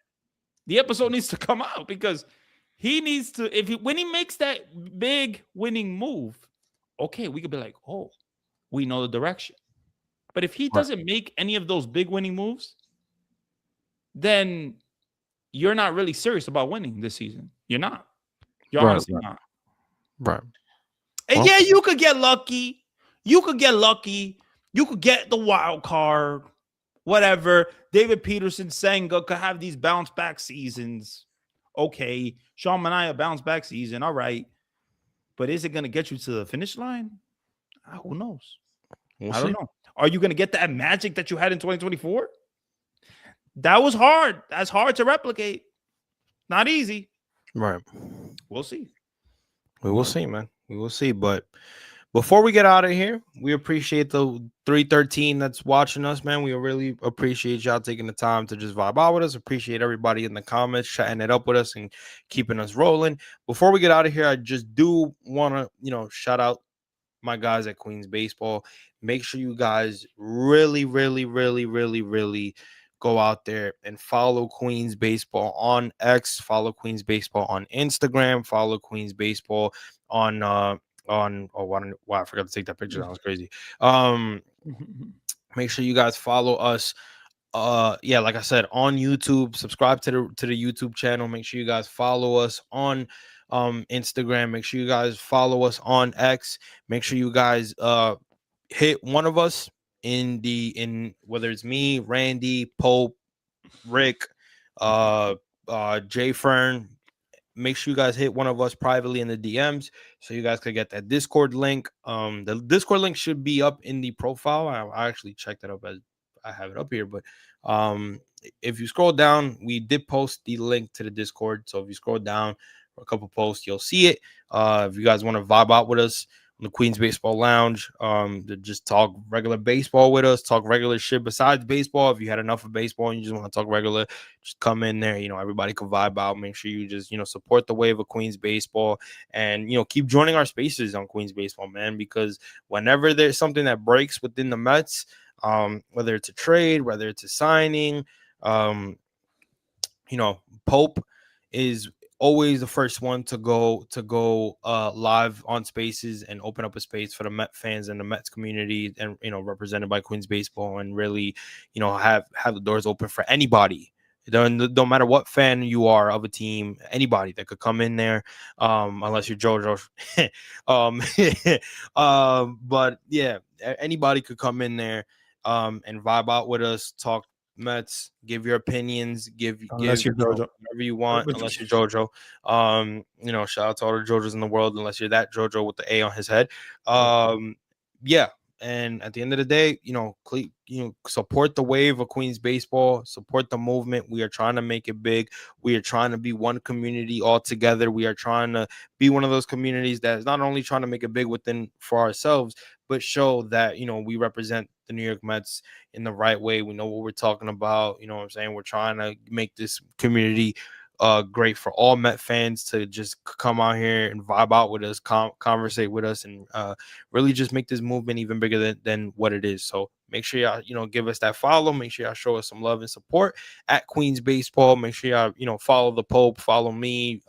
The episode needs to come out, because he needs to, when he makes that big winning move, okay, we could be like, oh, we know the direction. But if he doesn't make any of those big winning moves, then you're not really serious about winning this season. You're not. You're honestly not. Right. And yeah, you could get lucky. You could get the wild card. Whatever. David Peterson, Senga could have these bounce back seasons. Okay. Sean Manaea bounce back season. All right. But is it going to get you to the finish line? Who knows? I don't know. Are you going to get that magic that you had in 2024? That was hard. That's hard to replicate. Not easy. Right. We'll see. We will see, man. We will see. But before we get out of here, we appreciate the 313 that's watching us, man. We really appreciate y'all taking the time to just vibe out with us. Appreciate everybody in the comments chatting it up with us and keeping us rolling. Before we get out of here, I just do want to, shout out my guys at Queens Baseball. Make sure you guys really, really, really, really, really go out there and follow Queens Baseball on X, follow Queens Baseball on Instagram, follow Queens Baseball on wow, I forgot to take that picture. That was crazy. Make sure you guys follow us. Like I said, on YouTube. Subscribe to the YouTube channel. Make sure you guys follow us on Instagram. Make sure you guys follow us on X. Make sure you guys hit one of us in whether it's me, Randy, Pope, Rick, Jay Fern. Make sure you guys hit one of us privately in the DMs so you guys can get that Discord link. The Discord link should be up in the profile. I actually checked it up as I have it up here, but if you scroll down, we did post the link to the Discord. So if you scroll down for a couple posts, you'll see it. If you guys want to vibe out with us on the Queens Baseball Lounge, to just talk regular baseball with us, talk regular shit besides baseball. If you had enough of baseball and you just want to talk regular, just come in there. Everybody can vibe out. Make sure you just support the wave of Queens Baseball, and keep joining our spaces on Queens Baseball, man, because whenever there's something that breaks within the Mets, whether it's a trade, whether it's a signing, Pope is always the first one to go live on spaces and open up a space for the Met fans and the Mets community, and represented by Queens Baseball, and really have the doors open for anybody. It don't matter what fan you are of a team, anybody that could come in there, unless you're JoJo. But yeah, anybody could come in there and vibe out with us, talk Mets, give your opinions, Unless you're JoJo. whatever you want, unless you're JoJo. Shout out to all the JoJos in the world, unless you're that JoJo with the A on his head. Yeah. And at the end of the day, support the wave of Queens Baseball, support the movement. We are trying to make it big. We are trying to be one community all together. We are trying to be one of those communities that is not only trying to make it big for ourselves, but show that, we represent the New York Mets in the right way. We know what we're talking about. You know what I'm saying? We're trying to make this community great for all Met fans to just come out here and vibe out with us, conversate with us, and really just make this movement even bigger than what it is. So make sure y'all, give us that follow. Make sure y'all show us some love and support at Queens Baseball. Make sure y'all, follow the Pope, follow me,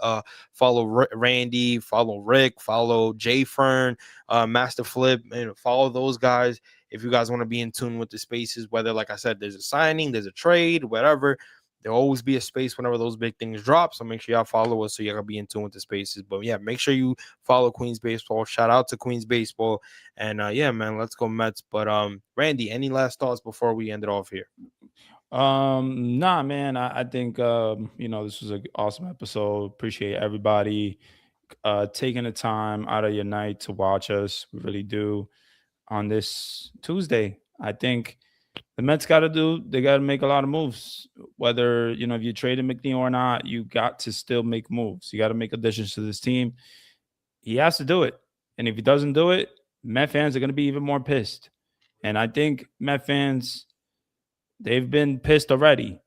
follow Randy, follow Rick, follow Jay Fern, Master Flip, and follow those guys. If you guys want to be in tune with the spaces, whether, like I said, there's a signing, there's a trade, whatever, there'll always be a space whenever those big things drop. So make sure y'all follow us so y'all can be in tune with the spaces. But yeah, make sure you follow Queens Baseball. Shout out to Queens Baseball. And yeah, man, let's go Mets. But Randy, any last thoughts before we end it off here? Nah, man. I think this was an awesome episode. Appreciate everybody taking the time out of your night to watch us. We really do. On this Tuesday, I think the Mets got to make a lot of moves. Whether, if you traded Mcneil or not, you got to still make moves. You got to make additions to this team. He has to do it. And if he doesn't do it, Met fans are going to be even more pissed. And I think Met fans, they've been pissed already,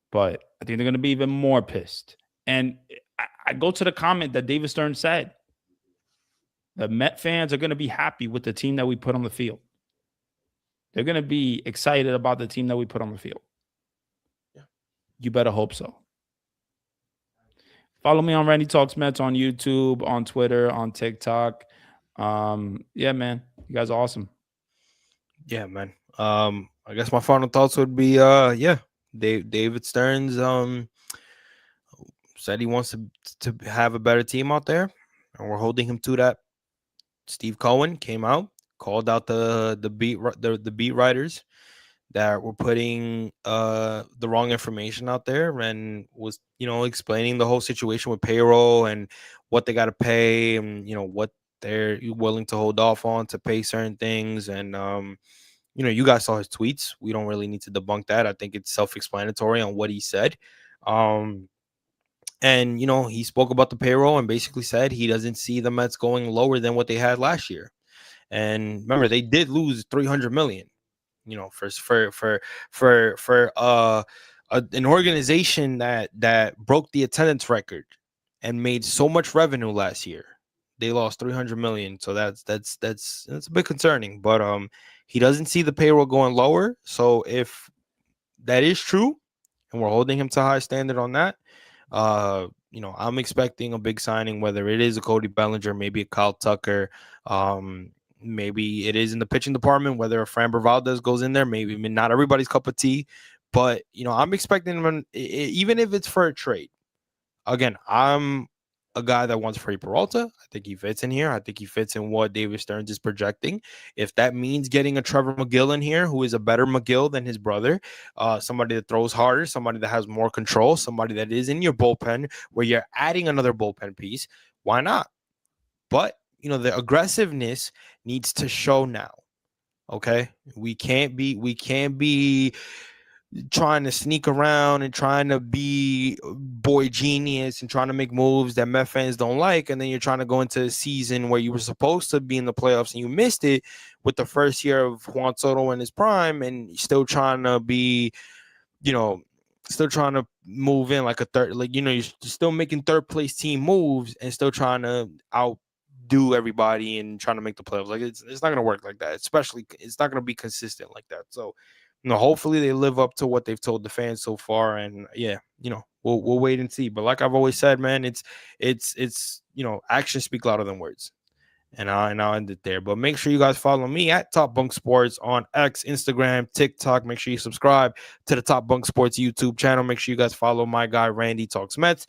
but I think they're going to be even more pissed. And I go to the comment that David Stern said. The Met fans are going to be happy with the team that we put on the field. They're going to be excited about the team that we put on the field. Yeah. You better hope so. Follow me on Randy Talks Mets on YouTube, on Twitter, on TikTok. Yeah, man. You guys are awesome. Yeah, man. I guess my final thoughts would be, David Stearns said he wants to have a better team out there, and we're holding him to that. Steve Cohen came out, called out the beat writers that were putting the wrong information out there, and was explaining the whole situation with payroll and what they got to pay, and what they're willing to hold off on to pay certain things. And you guys saw his tweets. We don't really need to debunk that. I think it's self-explanatory on what he said. And, he spoke about the payroll and basically said he doesn't see the Mets going lower than what they had last year. And remember, they did lose 300 million, for an organization that broke the attendance record and made so much revenue last year. They lost 300 million. So that's a bit concerning, but he doesn't see the payroll going lower. So if that is true and we're holding him to a high standard on that, I'm expecting a big signing, whether it is a Cody Bellinger, maybe a Kyle Tucker, maybe it is in the pitching department, whether a Framber Valdez goes in there, maybe. I mean, not everybody's cup of tea, but I'm expecting him, even if it's for a trade. Again, I'm a guy that wants Freddie Peralta. I think he fits in here. I think he fits in what David Stearns is projecting. If that means getting a Trevor McGill in here, who is a better McGill than his brother, somebody that throws harder, somebody that has more control, somebody that is in your bullpen where you're adding another bullpen piece, why not? But, the aggressiveness needs to show now. Okay? We can't be trying to sneak around and trying to be boy genius and trying to make moves that Met fans don't like, and then you're trying to go into a season where you were supposed to be in the playoffs and you missed it with the first year of Juan Soto in his prime, and you're still trying to be, still trying to move in like a third, you're still making third place team moves and still trying to outdo everybody and trying to make the playoffs. Like it's not gonna work like that. Especially, it's not gonna be consistent like that. So, hopefully they live up to what they've told the fans so far. And yeah, we'll wait and see. But like I've always said, man, it's actions speak louder than words. And I'll end it there. But make sure you guys follow me at Top Bunk Sports on X, Instagram, TikTok. Make sure you subscribe to the Top Bunk Sports YouTube channel. Make sure you guys follow my guy Randy Talks Mets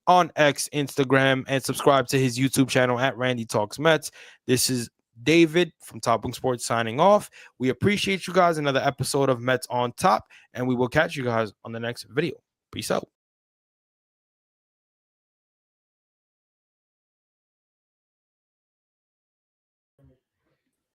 on X, Instagram, and subscribe to his YouTube channel at Randy Talks Mets. This is David from Top Bunk Sports signing off. We appreciate you guys. Another episode of Mets on Top, and we will catch you guys on the next video. Peace out.